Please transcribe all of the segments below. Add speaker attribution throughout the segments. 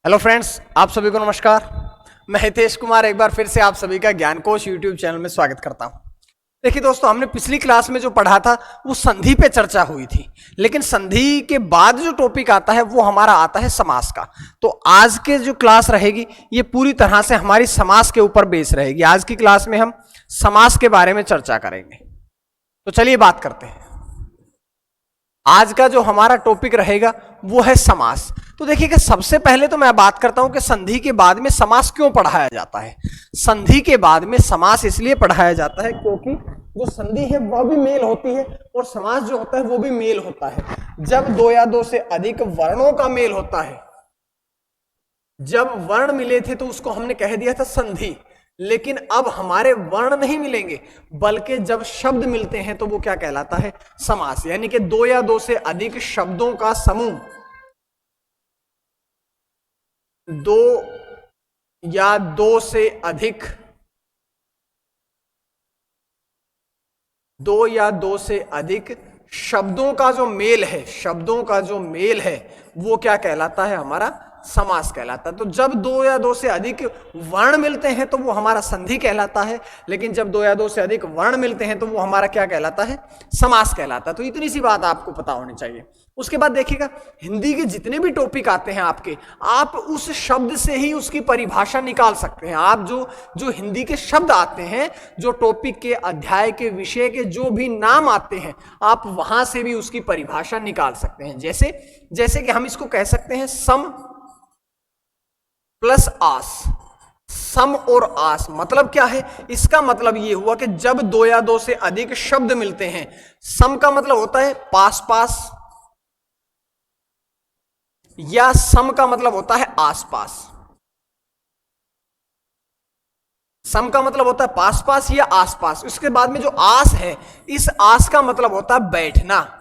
Speaker 1: Hello friends, आप सभी को नमस्कार। मैं हितेश कुमार एक बार फिर से आप सभी का ज्ञान कोश यूट्यूब चैनल में स्वागत करता हूं। देखिए दोस्तों, हमने पिछली क्लास में जो पढ़ा था वो संधि पे चर्चा हुई थी, लेकिन संधि के बाद जो टॉपिक आता है वो हमारा आता है समास का। तो आज के जो क्लास रहेगी ये पूरी तरह से हमारी समास के ऊपर बेस रहेगी। आज की क्लास में हम समास के बारे में चर्चा करेंगे। तो चलिए बात करते हैं। आज का जो हमारा टॉपिक रहेगा वो है समास। तो देखिएगा, सबसे पहले तो मैं बात करता हूं कि संधि के बाद में समास क्यों पढ़ाया जाता है। संधि के बाद में समास इसलिए पढ़ाया जाता है क्योंकि जो संधि है वह भी मेल होती है और समास जो होता है वो भी मेल होता है। जब दो या दो से अधिक वर्णों का मेल होता है, जब वर्ण मिले थे तो उसको हमने कह दिया था संधि, लेकिन अब हमारे वर्ण नहीं मिलेंगे बल्कि जब शब्द मिलते हैं तो वो क्या कहलाता है, समास। यानी कि दो या दो से अधिक शब्दों का समूह, दो या दो से अधिक, दो या दो से अधिक शब्दों का जो मेल है, शब्दों का जो मेल है वो क्या कहलाता है, हमारा समास कहलाता है। तो जब दो या दो से अधिक वर्ण मिलते हैं तो वो हमारा संधि कहलाता है, लेकिन जब दो या दो से अधिक वर्ण मिलते हैं तो वो हमारा क्या कहलाता है, समास कहलाता है। तो इतनी सी बात आपको पता होनी चाहिए। उसके बाद देखिएगा, हिंदी के जितने भी टॉपिक आते हैं आपके, आप उस शब्द से ही उसकी परिभाषा निकाल सकते हैं। आप जो हिंदी के शब्द आते हैं, जो टॉपिक के, अध्याय के, विषय के जो भी नाम आते हैं, आप वहां से भी उसकी परिभाषा निकाल सकते हैं। जैसे कि हम इसको कह सकते हैं सम प्लस आस। सम और आस मतलब क्या है, इसका मतलब यह हुआ कि जब दो या दो से अधिक शब्द मिलते हैं, सम का मतलब होता है पास पास, या सम का मतलब होता है आसपास। सम का मतलब होता है पास पास या आसपास। उसके बाद में जो आस है, इस आस का मतलब होता है बैठना।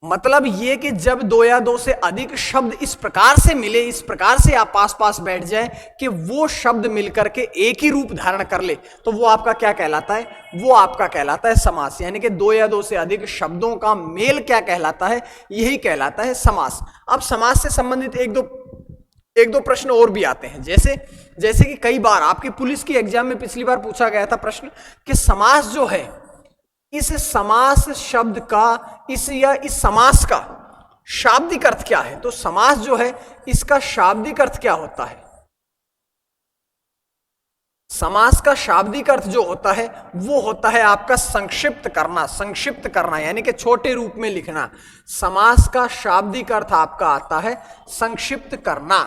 Speaker 1: मतलब ये कि जब दो या दो से अधिक शब्द इस प्रकार से मिले, इस प्रकार से आप पास पास बैठ जाए कि वो शब्द मिलकर के एक ही रूप धारण कर ले, तो वो आपका क्या कहलाता है, वो आपका कहलाता है समास। यानी कि दो या दो से अधिक शब्दों का मेल क्या कहलाता है, यही कहलाता है समास। अब समास से संबंधित एक दो प्रश्न और भी आते हैं। जैसे कि कई बार आपके पुलिस की एग्जाम में पिछली बार पूछा गया था प्रश्न कि समास जो है, इस समास शब्द का, इस समास का शाब्दिक अर्थ क्या है। तो समास जो है इसका शाब्दिक अर्थ क्या होता है। समास का शाब्दिक अर्थ जो होता है वो होता है आपका संक्षिप्त करना। संक्षिप्त करना यानी कि छोटे रूप में लिखना। समास का शाब्दिक अर्थ आपका आता है संक्षिप्त करना।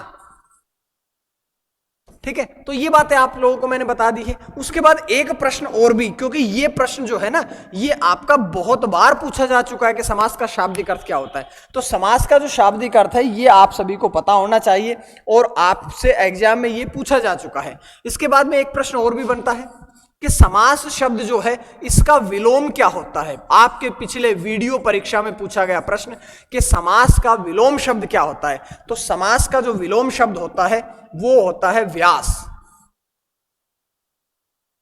Speaker 1: ठीक है, तो ये बातें आप लोगों को मैंने बता दी है। उसके बाद एक प्रश्न और भी, क्योंकि ये प्रश्न जो है ना, ये आपका बहुत बार पूछा जा चुका है कि समास का शाब्दिक अर्थ क्या होता है। तो समास का जो शाब्दिक अर्थ है ये आप सभी को पता होना चाहिए और आपसे एग्जाम में ये पूछा जा चुका है। इसके बाद में एक प्रश्न और भी बनता है कि समास शब्द जो है इसका विलोम क्या होता है। आपके पिछले वीडियो परीक्षा में पूछा गया प्रश्न कि समास का विलोम शब्द क्या होता है। तो समास का जो विलोम शब्द होता है वो होता है व्यास।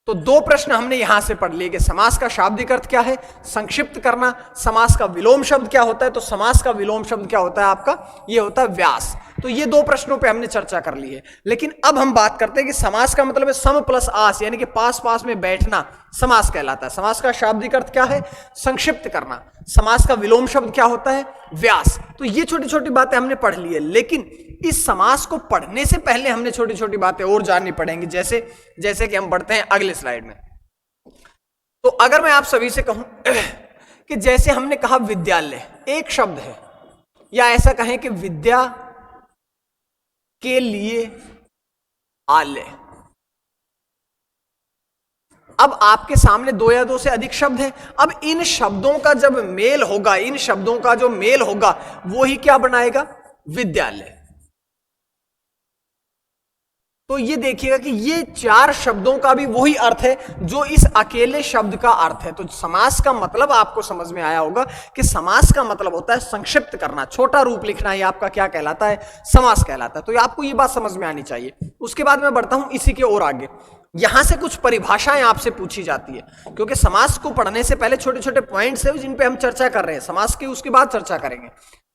Speaker 1: तो दो प्रश्न हमने यहां से पढ़ लिए कि समास का शाब्दिक अर्थ क्या है, संक्षिप्त करना। समास का विलोम शब्द क्या होता है, तो समास का विलोम शब्द क्या होता है आपका, ये होता है व्यास। तो ये दो प्रश्नों पे हमने चर्चा कर ली है। लेकिन अब हम बात करते हैं कि समास का मतलब है सम प्लस आस, यानी कि पास पास में बैठना समास कहलाता है। समास का शाब्दिक अर्थ क्या है, संक्षिप्त करना। समास का विलोम शब्द क्या होता है, व्यास। तो ये छोटी छोटी बातें हमने पढ़ ली है, लेकिन इस समास को पढ़ने से पहले हमने छोटी छोटी बातें और जाननी पड़ेंगी। जैसे कि हम बढ़ते हैं अगले स्लाइड में। तो अगर मैं आप सभी से कहूं कि जैसे हमने कहा विद्यालय एक शब्द है, या ऐसा कहें कि विद्या के लिए आलय। अब आपके सामने दो या दो से अधिक शब्द हैं। अब इन शब्दों का जब मेल होगा, इन शब्दों का जो मेल होगा वो ही क्या बनाएगा, विद्यालय। तो ये देखिएगा कि ये चार शब्दों का भी वही अर्थ है जो इस अकेले शब्द का अर्थ है। तो समास का मतलब आपको समझ में आया होगा कि समास का मतलब होता है संक्षिप्त करना, छोटा रूप लिखना। ये आपका क्या कहलाता है, समास कहलाता है। तो आपको ये बात समझ में आनी चाहिए। उसके बाद मैं बढ़ता हूं इसी के और आगे। यहां से कुछ परिभाषाएं आपसे पूछी जाती है, क्योंकि समास को पढ़ने से पहले छोटे छोटे पॉइंट्स हैं जिन पे हम चर्चा कर रहे हैं। समास की उसके बाद चर्चा करेंगे।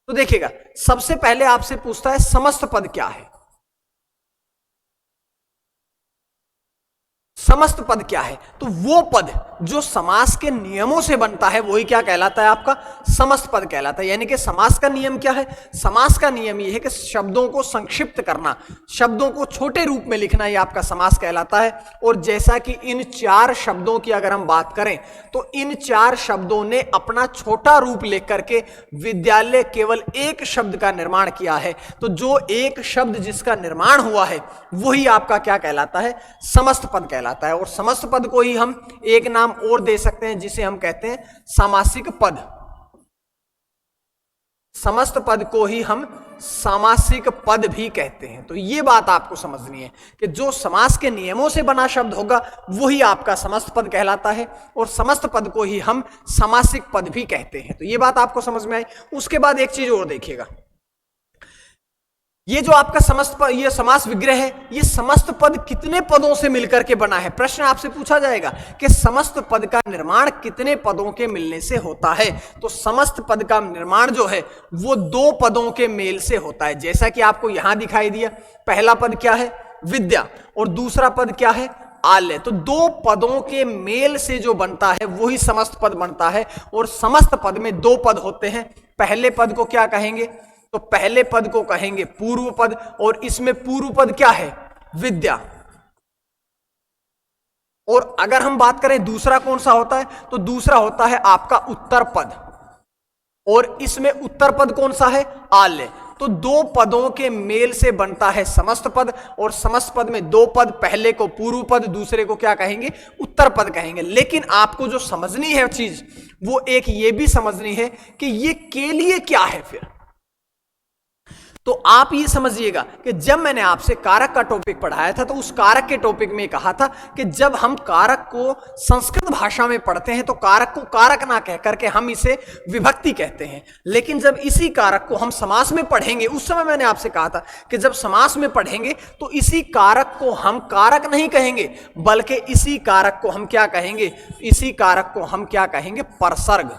Speaker 1: तो देखिएगा, सबसे पहले आपसे पूछता है समस्त पद क्या है। समस्त पद क्या है? तो वो पद जो समास के नियमों से बनता है वही क्या कहलाता है? आपका समस्त पद कहलाता है। यानी कि समास का नियम क्या है? समास का नियम ये है कि शब्दों को संक्षिप्त करना, शब्दों को छोटे रूप में लिखना, ये आपका समास कहलाता है। और जैसा कि इन चार शब्दों की अगर हम बात करें तो इन चार शब्दों ने अपना छोटा रूप लेकर के विद्यालय केवल एक शब्द का निर्माण किया है। तो जो एक शब्द जिसका निर्माण हुआ है वही आपका क्या कहलाता है? समस्त पद कहलाता है। और समस्त पद को ही हम एक नाम और दे सकते हैं जिसे हम कहते हैं सामासिक पद। समस्त पद को ही हम सामासिक पद भी कहते हैं। तो ये बात आपको समझनी है कि जो समास के नियमों से बना शब्द होगा वही आपका समस्त पद कहलाता है, और समस्त पद को ही हम सामासिक पद भी कहते हैं। तो ये बात आपको समझ में आई। उसके बाद एक चीज और देखिएगा, ये जो आपका समस्त पद, ये समास विग्रह है, ये समस्त पद कितने पदों से मिलकर के बना है? प्रश्न आपसे पूछा जाएगा कि समस्त पद का निर्माण कितने पदों के मिलने से होता है। तो समस्त पद का निर्माण जो है वो दो पदों के मेल से होता है। जैसा कि आपको यहां दिखाई दिया, पहला पद क्या है? विद्या, और दूसरा पद क्या है? आल्य। तो दो पदों के मेल से जो बनता है वही समस्त पद बनता है। और समस्त पद में दो पद होते हैं। पहले पद को क्या कहेंगे? तो पहले पद को कहेंगे पूर्व पद, और इसमें पूर्व पद क्या है? विद्या। और अगर हम बात करें दूसरा कौन सा होता है, तो दूसरा होता है आपका उत्तर पद, और इसमें उत्तर पद कौन सा है? आल्य। तो दो पदों के मेल से बनता है समस्त पद, और समस्त पद में दो पद, पहले को पूर्व पद, दूसरे को क्या कहेंगे? उत्तर पद कहेंगे। लेकिन आपको जो समझनी है चीज वो एक ये भी समझनी है कि ये के लिए क्या है। फिर तो आप ये समझिएगा कि जब मैंने आपसे कारक का टॉपिक पढ़ाया था तो उस कारक के टॉपिक में कहा था कि जब हम कारक को संस्कृत भाषा में पढ़ते हैं तो कारक को कारक ना कह करके हम इसे विभक्ति कहते हैं। लेकिन जब इसी कारक को हम समास में पढ़ेंगे, उस समय मैंने आपसे कहा था कि जब समास में पढ़ेंगे तो इसी कारक को हम कारक नहीं कहेंगे, बल्कि इसी कारक को हम क्या कहेंगे? इसी कारक को हम क्या कहेंगे? परसर्ग।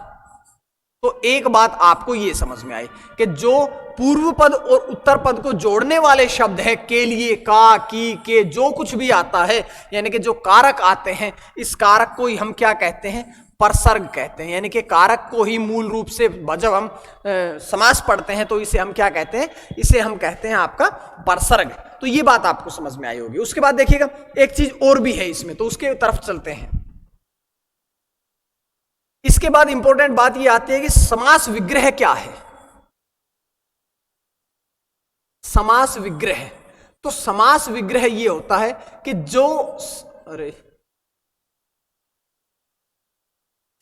Speaker 1: तो एक बात आपको यह समझ में आई कि जो पूर्व पद और उत्तर पद को जोड़ने वाले शब्द है, के लिए, का, की, के, जो कुछ भी आता है, यानी कि जो कारक आते हैं, इस कारक को ही हम क्या कहते हैं? परसर्ग कहते हैं। यानी कि कारक को ही मूल रूप से जब हम समास पढ़ते हैं तो इसे हम क्या कहते हैं? इसे हम कहते हैं आपका परसर्ग। तो ये बात आपको समझ में आई होगी। उसके बाद देखिएगा एक चीज और भी है इसमें, तो उसके तरफ चलते हैं। इसके बाद इंपॉर्टेंट बात यह आती है कि समास विग्रह क्या है? समास विग्रह, तो समास विग्रह यह होता है कि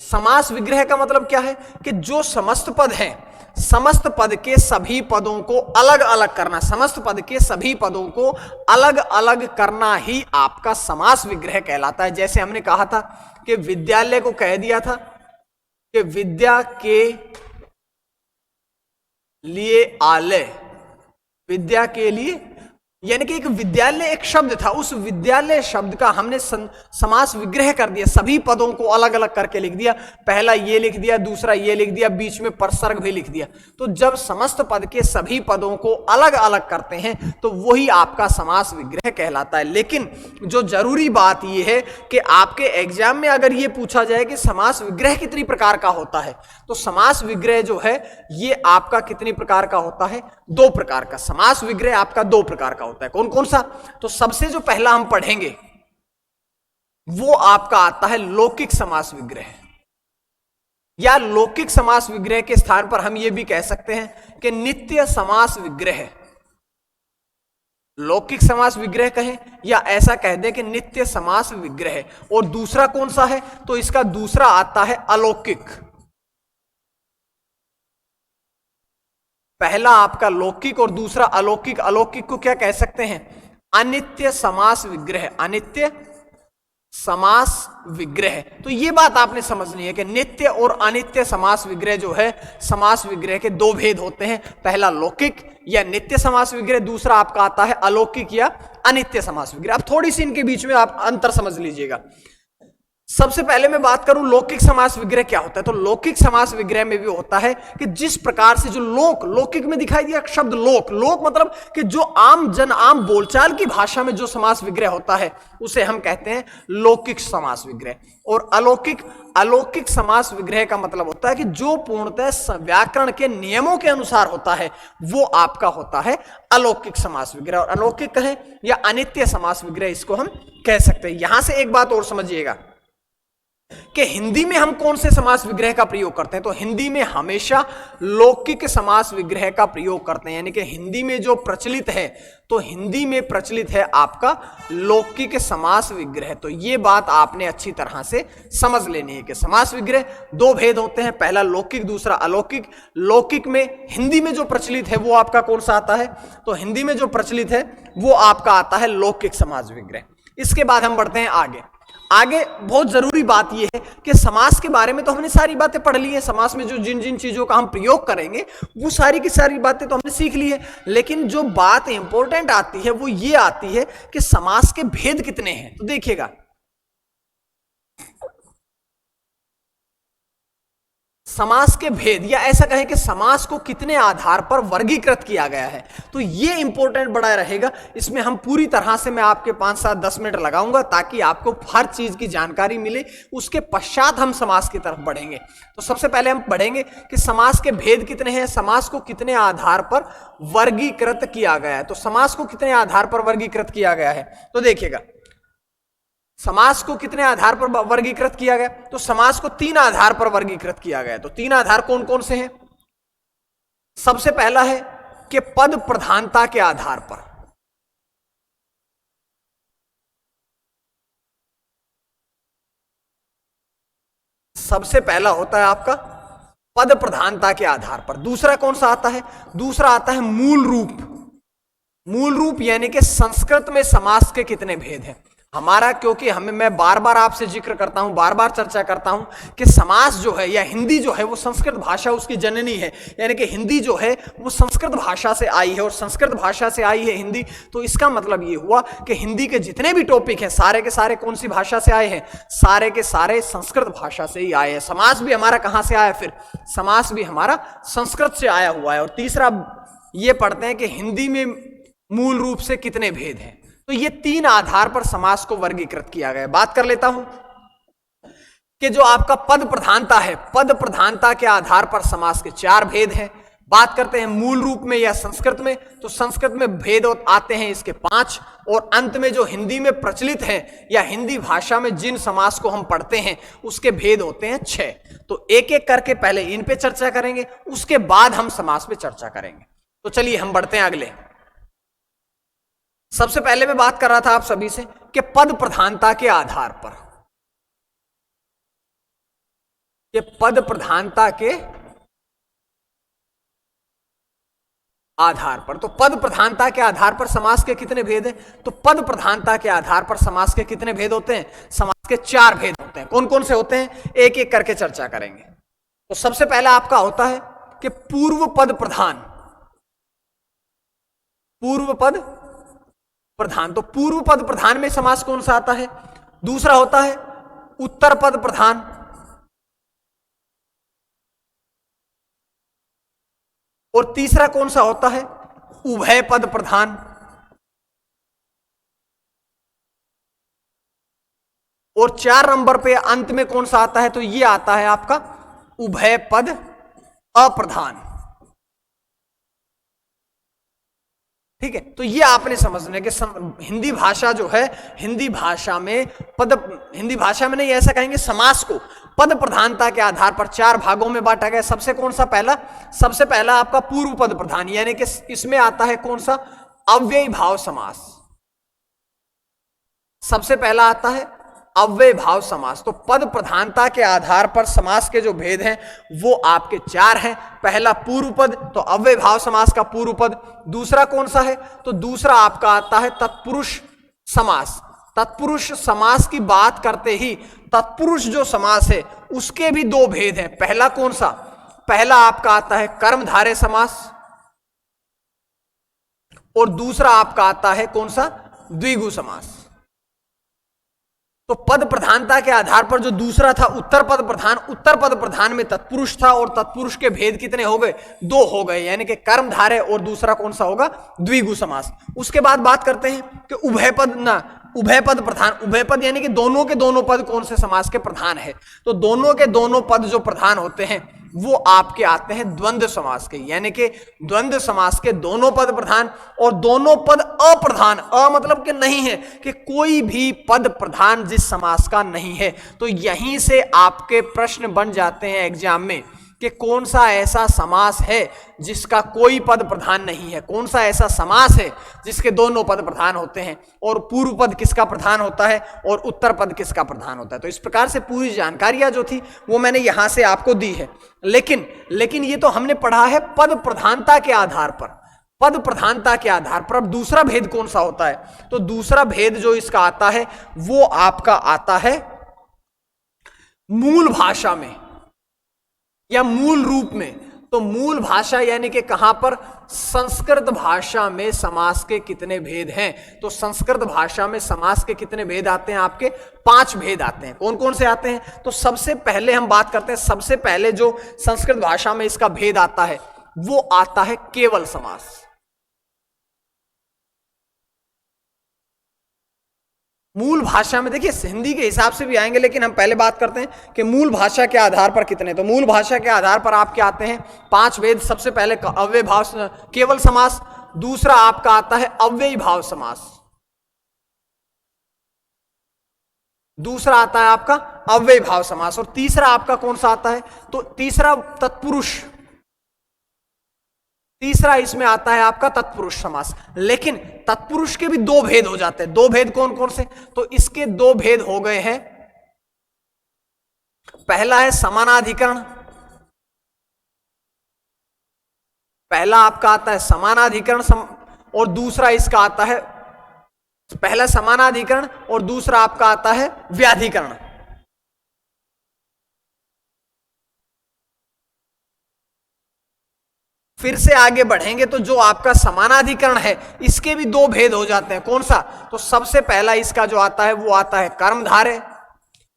Speaker 1: समास विग्रह का मतलब क्या है? कि जो समस्त पद हैं, समस्त पद के सभी पदों को अलग अलग करना, समस्त पद के सभी पदों को अलग अलग करना ही आपका समास विग्रह कहलाता है। जैसे हमने कहा था कि विद्यालय को कह दिया था कि विद्या के लिए आलय, विद्या के लिए, यानी कि एक विद्यालय एक शब्द था, उस विद्यालय शब्द का हमने समास विग्रह कर दिया, सभी पदों को अलग अलग करके लिख दिया। पहला ये लिख दिया, दूसरा ये लिख दिया, बीच में परसर्ग भी लिख दिया। तो जब समस्त पद के सभी पदों को अलग अलग करते हैं तो वही आपका समास विग्रह कहलाता है। लेकिन जो जरूरी बात यह है कि आपके एग्जाम में अगर ये पूछा जाए कि समास विग्रह कितनी प्रकार का होता है, तो समास विग्रह जो है ये आपका कितनी प्रकार का होता है? दो प्रकार का। समास विग्रह आपका दो प्रकार का होता है। कौन कौन सा? तो सबसे जो पहला हम पढ़ेंगे वो आपका आता है लौकिक समास विग्रह, या लौकिक समास विग्रह के स्थान पर हम ये भी कह सकते हैं कि नित्य समास विग्रह। लौकिक समास विग्रह कहें या ऐसा कह दें कि नित्य समास विग्रह। और दूसरा कौन सा है? तो इसका दूसरा आता है अलौकिक। पहला आपका लौकिक और दूसरा अलौकिक। अलौकिक को क्या कह सकते हैं? अनित्य समास विग्रह, अनित्य समास विग्रह। तो ये बात आपने समझनी है कि नित्य और अनित्य समास विग्रह जो है, समास विग्रह के दो भेद होते हैं। पहला लौकिक या नित्य समास विग्रह, दूसरा आपका आता है अलौकिक या अनित्य समास विग्रह। अब थोड़ी सी इनके बीच में आप अंतर समझ लीजिएगा। सबसे पहले मैं बात करूं लौकिक समास विग्रह क्या होता है, तो लौकिक समास विग्रह में भी होता है कि जिस प्रकार से जो लौकिक में दिखाई दिया शब्द लोक मतलब कि जो आम बोलचाल की भाषा में जो समास विग्रह होता है उसे हम कहते हैं लौकिक समास विग्रह। और अलौकिक समास विग्रह का मतलब होता है कि जो पूर्णतः व्याकरण के नियमों के अनुसार होता है वो आपका होता है अलौकिक समास विग्रह। और अलौकिक कहें या अनित्य समास विग्रह इसको हम कह सकते हैं। यहां से एक बात और समझिएगा कि हिंदी में हम कौन से समास विग्रह का प्रयोग करते हैं, तो हिंदी में हमेशा लौकिक समास विग्रह का प्रयोग करते हैं। यानी कि हिंदी में जो प्रचलित है, तो हिंदी में प्रचलित है आपका लौकिक समास विग्रह। तो ये बात आपने अच्छी तरह से समझ लेनी है कि समास विग्रह दो भेद होते हैं, पहला लौकिक दूसरा अलौकिक। लौकिक में हिंदी में जो प्रचलित है वो आपका कौन सा आता है, तो हिंदी में जो प्रचलित है वो आपका आता है लौकिक समास विग्रह। इसके बाद हम बढ़ते हैं आगे बहुत जरूरी बात यह है कि समास के बारे में तो हमने सारी बातें पढ़ ली है, समास में जो जिन जिन चीजों का हम प्रयोग करेंगे वो सारी की सारी बातें तो हमने सीख ली है। लेकिन जो बात इंपॉर्टेंट आती है वो ये आती है कि समास के भेद कितने हैं। तो देखिएगा, समास के भेद या ऐसा कहें कि समास को कितने आधार पर वर्गीकृत किया गया है, तो ये इंपॉर्टेंट बड़ा रहेगा। इसमें हम पूरी तरह से मैं आपके 5, 7, 10 मिनट लगाऊंगा ताकि आपको हर चीज की जानकारी मिले। उसके पश्चात हम समास की तरफ बढ़ेंगे। तो सबसे पहले हम बढ़ेंगे कि समास के भेद कितने हैं, समास को कितने आधार पर वर्गीकृत किया गया है। तो समास को कितने आधार पर वर्गीकृत किया गया है, तो देखिएगा समास को कितने आधार पर वर्गीकृत किया गया, तो समास को 3 आधार पर वर्गीकृत किया गया। तो 3 आधार कौन कौन से हैं। सबसे पहला है कि पद प्रधानता के आधार पर, सबसे पहला होता है आपका पद प्रधानता के आधार पर। दूसरा कौन सा आता है, दूसरा आता है मूल रूप यानी कि संस्कृत में समास के कितने भेद हैं हमारा। क्योंकि मैं बार बार आपसे जिक्र करता हूं, बार बार चर्चा करता हूं कि समास जो है या हिंदी जो है वो संस्कृत भाषा उसकी जननी है। यानी कि हिंदी जो है वो संस्कृत भाषा से आई है और संस्कृत भाषा से आई है हिंदी। तो इसका मतलब ये हुआ कि हिंदी के जितने भी टॉपिक हैं सारे के सारे कौन सी भाषा से आए हैं, सारे के सारे संस्कृत भाषा से ही आए हैं। समास भी हमारा कहां से आया, फिर समास भी हमारा संस्कृत से आया हुआ है। और तीसरा ये पढ़ते हैं कि हिंदी में मूल रूप से कितने भेद हैं। तो ये 3 आधार पर समास को वर्गीकृत किया गया। बात कर लेता हूं कि जो आपका पद प्रधानता है, पद प्रधानता के आधार पर समास के 4 भेद हैं। बात करते हैं मूल रूप में या संस्कृत में, तो संस्कृत में भेद आते हैं इसके 5। और अंत में जो हिंदी में प्रचलित है या हिंदी भाषा में जिन समास को हम पढ़ते हैं उसके भेद होते हैं 6। तो एक एक करके पहले इन पे चर्चा करेंगे, उसके बाद हम समास पे चर्चा करेंगे। तो चलिए हम बढ़ते हैं अगले। सबसे पहले मैं बात कर रहा था आप सभी से कि पद प्रधानता के आधार पर, कि पद प्रधानता के आधार पर, तो पद प्रधानता के आधार पर समास के कितने भेद हैं, तो पद प्रधानता के आधार पर समास के कितने भेद होते हैं, समास के 4 भेद होते हैं। कौन कौन से होते हैं, एक एक करके चर्चा करेंगे। तो सबसे पहला आपका होता है कि पूर्व पद प्रधान, पूर्व पद प्रधान। तो पूर्व पद प्रधान में समास कौन सा आता है, दूसरा होता है उत्तर पद प्रधान, और तीसरा कौन सा होता है उभय पद प्रधान, और 4 नंबर पे अंत में कौन सा आता है, तो ये आता है आपका उभय पद अप्रधान। ठीक है, तो ये आपने समझना है कि हिंदी भाषा जो है, हिंदी भाषा में नहीं ऐसा कहेंगे, समास को पद प्रधानता के आधार पर 4 भागों में बांटा गया। सबसे कौन सा पहला, सबसे पहला आपका पूर्व पद प्रधान, यानी कि इसमें आता है कौन सा अव्ययी भाव समास। सबसे पहला आता है अव्यय भाव समास। तो पद प्रधानता के आधार पर समास के जो भेद हैं वो आपके 4 हैं। पहला पूर्व पद, तो अव्यय भाव समास का पूर्व पद। दूसरा कौन सा है, तो दूसरा आपका आता है तत्पुरुष समास। तत्पुरुष समास की बात करते ही तत्पुरुष जो समास है उसके भी 2 भेद हैं। पहला कौन सा, पहला आपका आता है कर्मधारय समास, और दूसरा आपका आता है कौन सा, द्विगु समास। तो पद प्रधानता के आधार पर जो दूसरा था उत्तर पद प्रधान, उत्तर पद प्रधान में तत्पुरुष था और तत्पुरुष के भेद कितने हो गए? 2 हो गए, यानी कि कर्मधारय और दूसरा कौन सा होगा? द्विगु समास। उसके बाद बात करते हैं कि उभय पद प्रधान, उभय पद यानी कि दोनों के दोनों पद कौन से समास के प्रधान है? तो दोनों के दोनों पद जो प्रधान होते हैं वो आपके आते हैं द्वंद्व समास के, यानी कि द्वंद्व समास के दोनों पद प्रधान और दोनों पद अप्रधान। मतलब कि नहीं है कि कोई भी पद प्रधान जिस समास का नहीं है। तो यहीं से आपके प्रश्न बन जाते हैं एग्जाम में कि कौन सा ऐसा समास है जिसका कोई पद प्रधान नहीं है, कौन सा ऐसा समास है जिसके दोनों पद प्रधान होते हैं और पूर्व पद किसका प्रधान होता है और उत्तर पद किसका प्रधान होता है। तो इस प्रकार से पूरी जानकारियां जो थी वो मैंने यहां से आपको दी है। लेकिन ये तो हमने पढ़ा है पद प्रधानता के आधार पर, पद प्रधानता के आधार पर। अब दूसरा भेद कौन सा होता है? तो दूसरा भेद जो इसका आता है वो आपका आता है मूल भाषा में या मूल रूप में। तो मूल भाषा यानी कि कहां पर? संस्कृत भाषा में समास के कितने भेद हैं? तो संस्कृत भाषा में समास के कितने भेद आते हैं? आपके 5 भेद आते हैं। कौन कौन से आते हैं? तो सबसे पहले हम बात करते हैं, सबसे पहले जो संस्कृत भाषा में इसका भेद आता है वो आता है केवल समास। मूल भाषा में देखिए हिंदी के हिसाब से भी आएंगे, लेकिन हम पहले बात करते हैं कि मूल भाषा के आधार पर कितने। तो मूल भाषा के आधार पर आपके आते हैं 5 भेद। सबसे पहले अव्यय भाव केवल समास, दूसरा आपका आता है अव्ययी भाव समास, दूसरा आता है आपका अव्ययी भाव समास और तीसरा आपका कौन सा आता है? तो तीसरा तत्पुरुष, तीसरा इसमें आता है आपका तत्पुरुष समास। लेकिन तत्पुरुष के भी 2 भेद हो जाते हैं। 2 भेद कौन कौन से? तो इसके 2 भेद हो गए हैं। पहला है समानाधिकरण, पहला आपका आता है समानाधिकरण और दूसरा इसका आता है, पहला समानाधिकरण और दूसरा आपका आता है व्याधिकरण। फिर से आगे बढ़ेंगे तो जो आपका समानाधिकरण है इसके भी 2 भेद हो जाते हैं। कौन सा? तो सबसे पहला इसका जो आता है वो आता है कर्मधारय,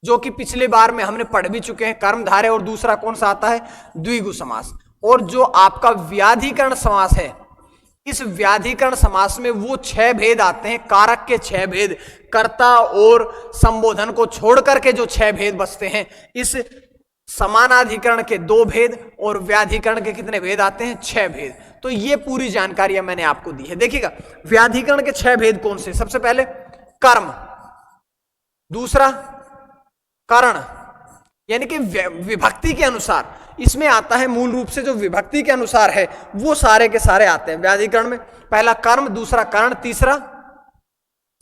Speaker 1: जो कि पिछले बार में हमने पढ़ भी चुके हैं, कर्मधारय। और दूसरा कौन सा आता है? द्विगु समास। और जो आपका व्याधिकरण समास है, इस व्याधिकरण समास में वो 6 भेद आते हैं, कारक के 6 भेद, कर्ता और संबोधन को छोड़ करके जो 6 भेद बचते हैं। इस समानाधिकरण के 2 भेद और व्याधिकरण के कितने भेद आते हैं? 6 भेद। तो ये पूरी जानकारी मैंने आपको दी है। देखिएगा व्याधिकरण के 6 भेद कौन से? सबसे पहले कर्म, दूसरा करण यानी कि विभक्ति के अनुसार, इसमें आता है मूल रूप से जो विभक्ति के अनुसार है वो सारे के सारे आते हैं व्याधिकरण में। पहला कर्म, दूसरा करण, तीसरा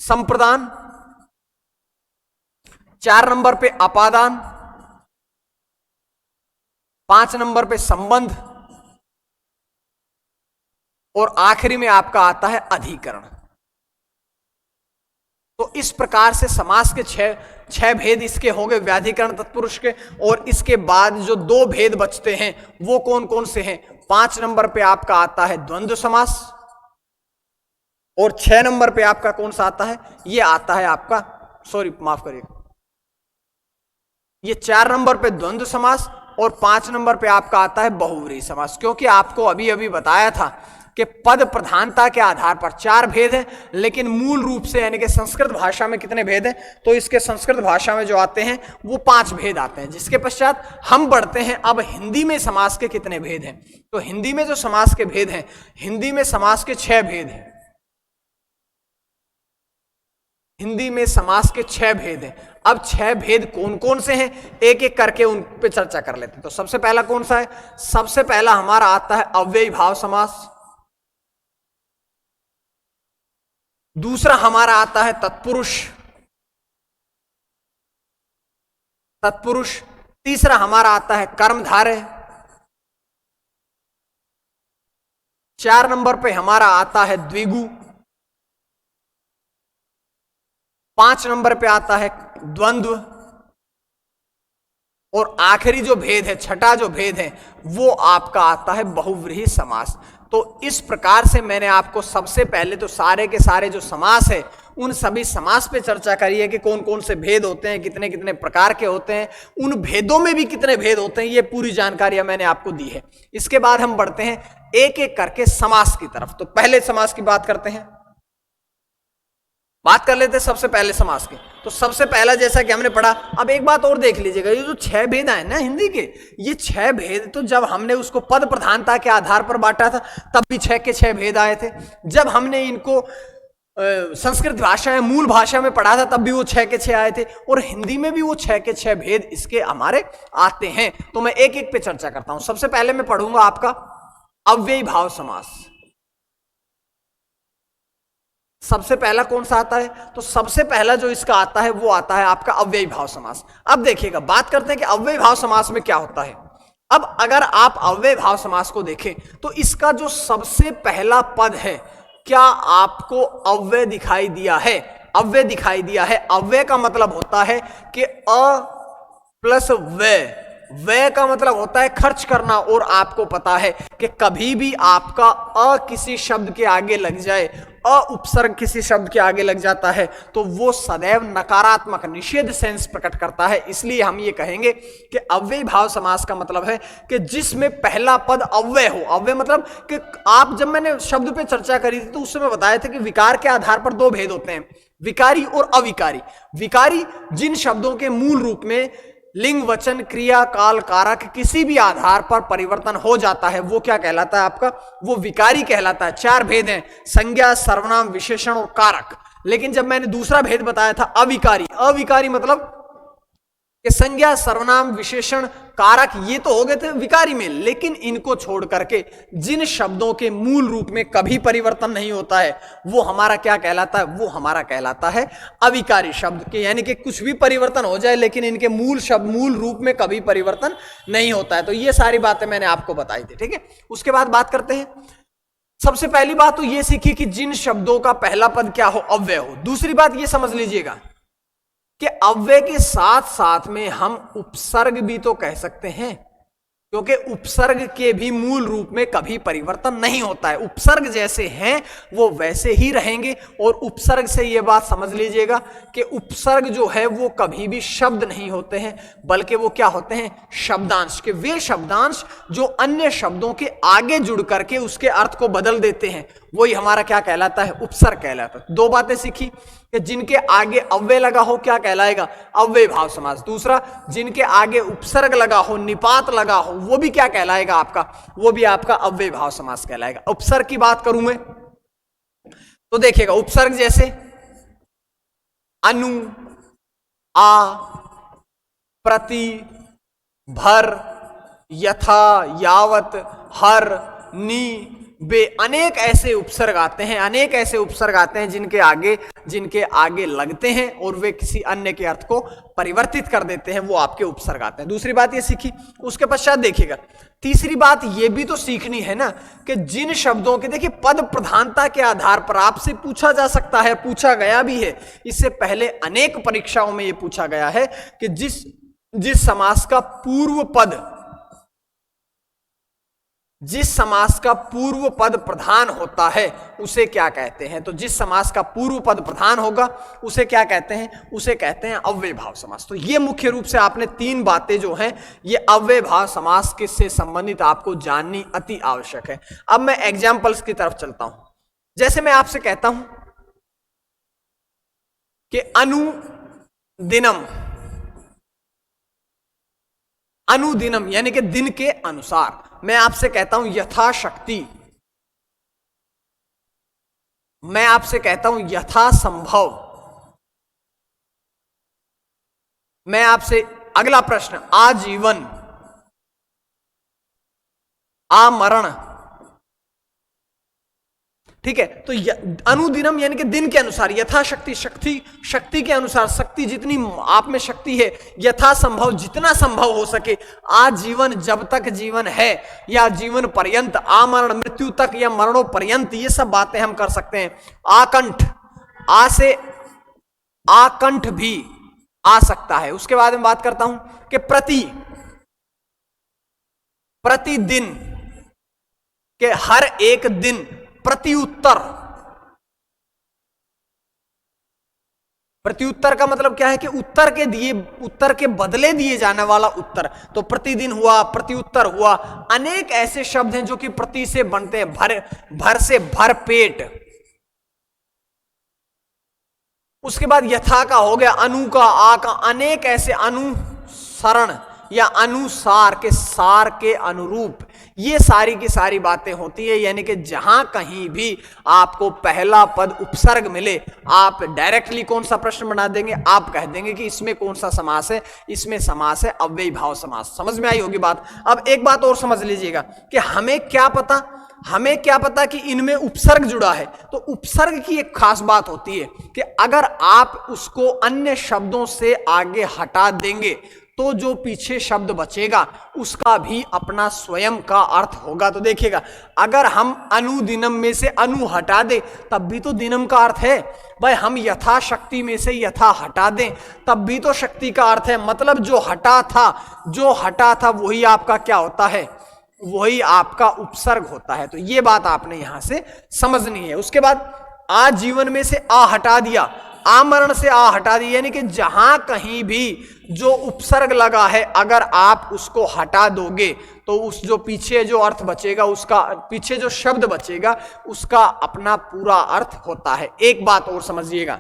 Speaker 1: संप्रदान, 4 नंबर पे अपादान, 5 नंबर पे संबंध और आखिरी में आपका आता है अधिकरण। तो इस प्रकार से समास के 6 भेद इसके होंगे व्याधिकरण तत्पुरुष के। और इसके बाद जो 2 भेद बचते हैं वो कौन कौन से हैं? 5 नंबर पे आपका आता है द्वंद्व समास और 6 नंबर पे आपका कौन सा आता है? ये आता है आपका, सॉरी माफ करिएगा, ये 4 नंबर पे द्वंद्व समास और 5 नंबर पे आपका आता है बहुव्रीहि समास। क्योंकि आपको अभी अभी बताया था कि पद प्रधानता के आधार पर 4 भेद हैं, लेकिन मूल रूप से यानी कि संस्कृत भाषा में कितने भेद हैं? तो इसके संस्कृत भाषा में जो आते हैं वो 5 भेद आते हैं। जिसके पश्चात हम बढ़ते हैं अब हिंदी में समास के कितने भेद हैं। तो हिंदी में जो समास के भेद हैं, हिंदी में समास के 6 भेद हैं। हिंदी में समास के 6 भेद हैं। अब 6 भेद कौन कौन से हैं एक एक करके उन पे चर्चा कर लेते हैं। तो सबसे पहला कौन सा है? सबसे पहला हमारा आता है अव्ययी भाव समास, दूसरा हमारा आता है तत्पुरुष, तीसरा हमारा आता है कर्मधारय, 4 नंबर पे हमारा आता है द्विगु, 5 नंबर पे आता है द्वंद्व और आखिरी जो भेद है, छठा जो भेद है वो आपका आता है बहुव्रीहि समास। तो इस प्रकार से मैंने आपको सबसे पहले तो सारे के सारे जो समास है उन सभी समास पे चर्चा करी है कि कौन कौन से भेद होते हैं, कितने कितने प्रकार के होते हैं, उन भेदों में भी कितने भेद होते हैं, ये पूरी जानकारी मैंने आपको दी है। इसके बाद हम बढ़ते हैं एक एक करके समास की तरफ। तो पहले समास की बात करते हैं, बात कर लेते हैं सबसे पहले समास की। तो सबसे पहला जैसा कि हमने पढ़ा, अब एक बात और देख लीजिएगा, ये जो 6 भेद आए ना हिंदी के, ये 6 भेद तो जब हमने उसको पद प्रधानता के आधार पर बांटा था तब भी 6 के 6 भेद आए थे। जब हमने इनको संस्कृत भाषा में, मूल भाषा में पढ़ा था तब भी वो 6 के 6 आए थे, और हिंदी में भी वो 6 के 6 भेद इसके हमारे आते हैं। तो मैं एक एक पे चर्चा करता हूं। सबसे पहले मैं पढ़ूंगा आपका अव्ययी भाव समास। सबसे पहला कौन सा आता है? तो सबसे पहला जो इसका आता है वो आता है आपका अव्ययी भाव समास। अब देखिएगा, बात करते हैं कि अव्ययी भाव समास में क्या होता है। अब अगर आप अव्ययी भाव समास को देखें तो इसका जो सबसे पहला पद है, क्या आपको अव्यय दिखाई दिया है? अव्यय दिखाई दिया है। अव्यय का मतलब होता है कि अ प्लस व्यय, व्यय का मतलब होता है खर्च करना, और आपको पता है कि कभी भी आपका अ किसी शब्द के आगे लग जाए, अ उपसर्ग किसी शब्द के आगे लग जाता है तो वो सदैव नकारात्मक निषेध सेंस प्रकट करता है। इसलिए हम ये कहेंगे कि अव्ययी भाव समास का मतलब है कि जिसमें पहला पद अव्यय हो। अव्यय मतलब कि आप, जब मैंने शब्द पे चर्चा करी थी तो उस समय बताया था कि विकार के आधार पर 2 भेद होते हैं, विकारी और अविकारी। विकारी जिन शब्दों के मूल रूप में लिंग, वचन, क्रिया, काल, कारक किसी भी आधार पर परिवर्तन हो जाता है वो क्या कहलाता है आपका? वो विकारी कहलाता है। 4 भेद हैं, संज्ञा, सर्वनाम, विशेषण और कारक। लेकिन जब मैंने दूसरा भेद बताया था अविकारी, अविकारी मतलब कि संज्ञा, सर्वनाम, विशेषण, कारक ये तो हो गए थे विकारी में, लेकिन इनको छोड़ करके जिन शब्दों के मूल रूप में कभी परिवर्तन नहीं होता है वो हमारा क्या कहलाता है? वो हमारा कहलाता है अविकारी शब्द के, यानी कि कुछ भी परिवर्तन हो जाए लेकिन इनके मूल शब्द, मूल रूप में कभी परिवर्तन नहीं होता है। तो ये सारी बातें मैंने आपको बताई थी, ठीक है। उसके बाद बात करते हैं, सबसे पहली बात तो ये सीखी कि जिन शब्दों का पहला पद क्या हो? अव्यय हो। दूसरी बात ये समझ लीजिएगा कि अव्यय के साथ साथ में हम उपसर्ग भी तो कह सकते हैं, क्योंकि उपसर्ग के भी मूल रूप में कभी परिवर्तन नहीं होता है। उपसर्ग जैसे हैं वो वैसे ही रहेंगे, और उपसर्ग से ये बात समझ लीजिएगा कि उपसर्ग जो है वो कभी भी शब्द नहीं होते हैं, बल्कि वो क्या होते हैं? शब्दांश। के वे शब्दांश जो अन्य शब्दों के आगे जुड़ करके उसके अर्थ को बदल देते हैं, वही हमारा क्या कहलाता है? उपसर्ग कहलाता है। 2 बातें सीखी कि जिनके आगे अव्यय लगा हो क्या कहलाएगा? अव्ययी भाव समास। दूसरा, जिनके आगे उपसर्ग लगा हो, निपात लगा हो, वो भी क्या कहलाएगा आपका? वो भी आपका अव्ययी भाव समास कहलाएगा। उपसर्ग की बात करूं मैं तो देखिएगा, उपसर्ग जैसे अनु, आ, प्रति, भर, यथा, यावत, हर, नी, बे, अनेक ऐसे उपसर्ग आते हैं, अनेक ऐसे उपसर्ग आते हैं जिनके आगे लगते हैं और वे किसी अन्य के अर्थ को परिवर्तित कर देते हैं, वो आपके उपसर्ग आते हैं। दूसरी बात ये सीखी। उसके पश्चात देखिएगा, तीसरी बात ये भी तो सीखनी है ना कि जिन शब्दों के, देखिए पद प्रधानता के आधार पर आपसे पूछा जा सकता है, पूछा गया भी है, इससे पहले अनेक परीक्षाओं में ये पूछा गया है कि जिस समास का पूर्व पद, जिस समास का पूर्व पद प्रधान होता है उसे क्या कहते हैं? तो जिस समास का पूर्व पद प्रधान होगा उसे क्या कहते हैं? उसे कहते हैं अव्ययी भाव समास। तो ये मुख्य रूप से आपने 3 बातें जो हैं ये अव्ययी भाव समास से संबंधित आपको जाननी अति आवश्यक है। अब मैं एग्जाम्पल्स की तरफ चलता हूं। जैसे मैं आपसे कहता हूं कि अनुदिनम, अनुदिनम यानी कि दिन के अनुसार। मैं आपसे कहता हूं यथाशक्ति, मैं आपसे कहता हूं यथासंभव। मैं आपसे अगला प्रश्न, आजीवन, आमरण, ठीक है। तो अनुदिनम यानी कि दिन के अनुसार, यथाशक्ति शक्ति के अनुसार, शक्ति जितनी आप में शक्ति है, यथासंभव जितना संभव हो सके, आजीवन जब तक जीवन है, या जीवन पर्यंत, आमरण मृत्यु तक, या मरणों पर्यंत, ये सब बातें हम कर सकते हैं। आकंठ, आ से आकंठ भी आ सकता है। उसके बाद में बात करता हूं कि प्रतिदिन के हर एक दिन, प्रति उत्तर, प्रत्युत्तर का मतलब क्या है कि उत्तर के बदले दिए जाने वाला उत्तर। तो प्रतिदिन हुआ, प्रत्युत्तर हुआ, अनेक ऐसे शब्द हैं जो कि प्रति से बनते हैं, भर से भरपेट। उसके बाद यथा का हो गया, अनु का, आ का, अनेक ऐसे अनुसरण या अनुसार के, सार के अनुरूप, ये सारी की सारी बातें होती है। यानी कि जहां कहीं भी आपको पहला पद उपसर्ग मिले, आप डायरेक्टली कौन सा प्रश्न बना देंगे, आप कह देंगे कि इसमें कौन सा समास है, इसमें समास है अव्ययी भाव समास। समझ में आई होगी बात। अब एक बात और समझ लीजिएगा कि हमें क्या पता कि इनमें उपसर्ग जुड़ा है। तो उपसर्ग की एक खास बात होती है कि अगर आप उसको अन्य शब्दों से आगे हटा देंगे तो जो पीछे शब्द बचेगा उसका भी अपना स्वयं का अर्थ होगा। तो देखिएगा, अगर हम अनुदिनम में से अनु हटा दें तब भी तो दिनम का अर्थ है भाई। हम यथाशक्ति में से यथा हटा दें तब भी तो शक्ति का अर्थ है। मतलब जो हटा था वही आपका क्या होता है, वही आपका उपसर्ग होता है। तो ये बात आपने यहां से समझनी है। उसके बाद आजीवन में से आ हटा दिया, आमरण से आ हटा दिया, यानी कि जहां कहीं भी जो उपसर्ग लगा है अगर आप उसको हटा दोगे तो उस जो पीछे जो अर्थ बचेगा, उसका पीछे जो शब्द बचेगा उसका अपना पूरा अर्थ होता है। एक बात और समझिएगा,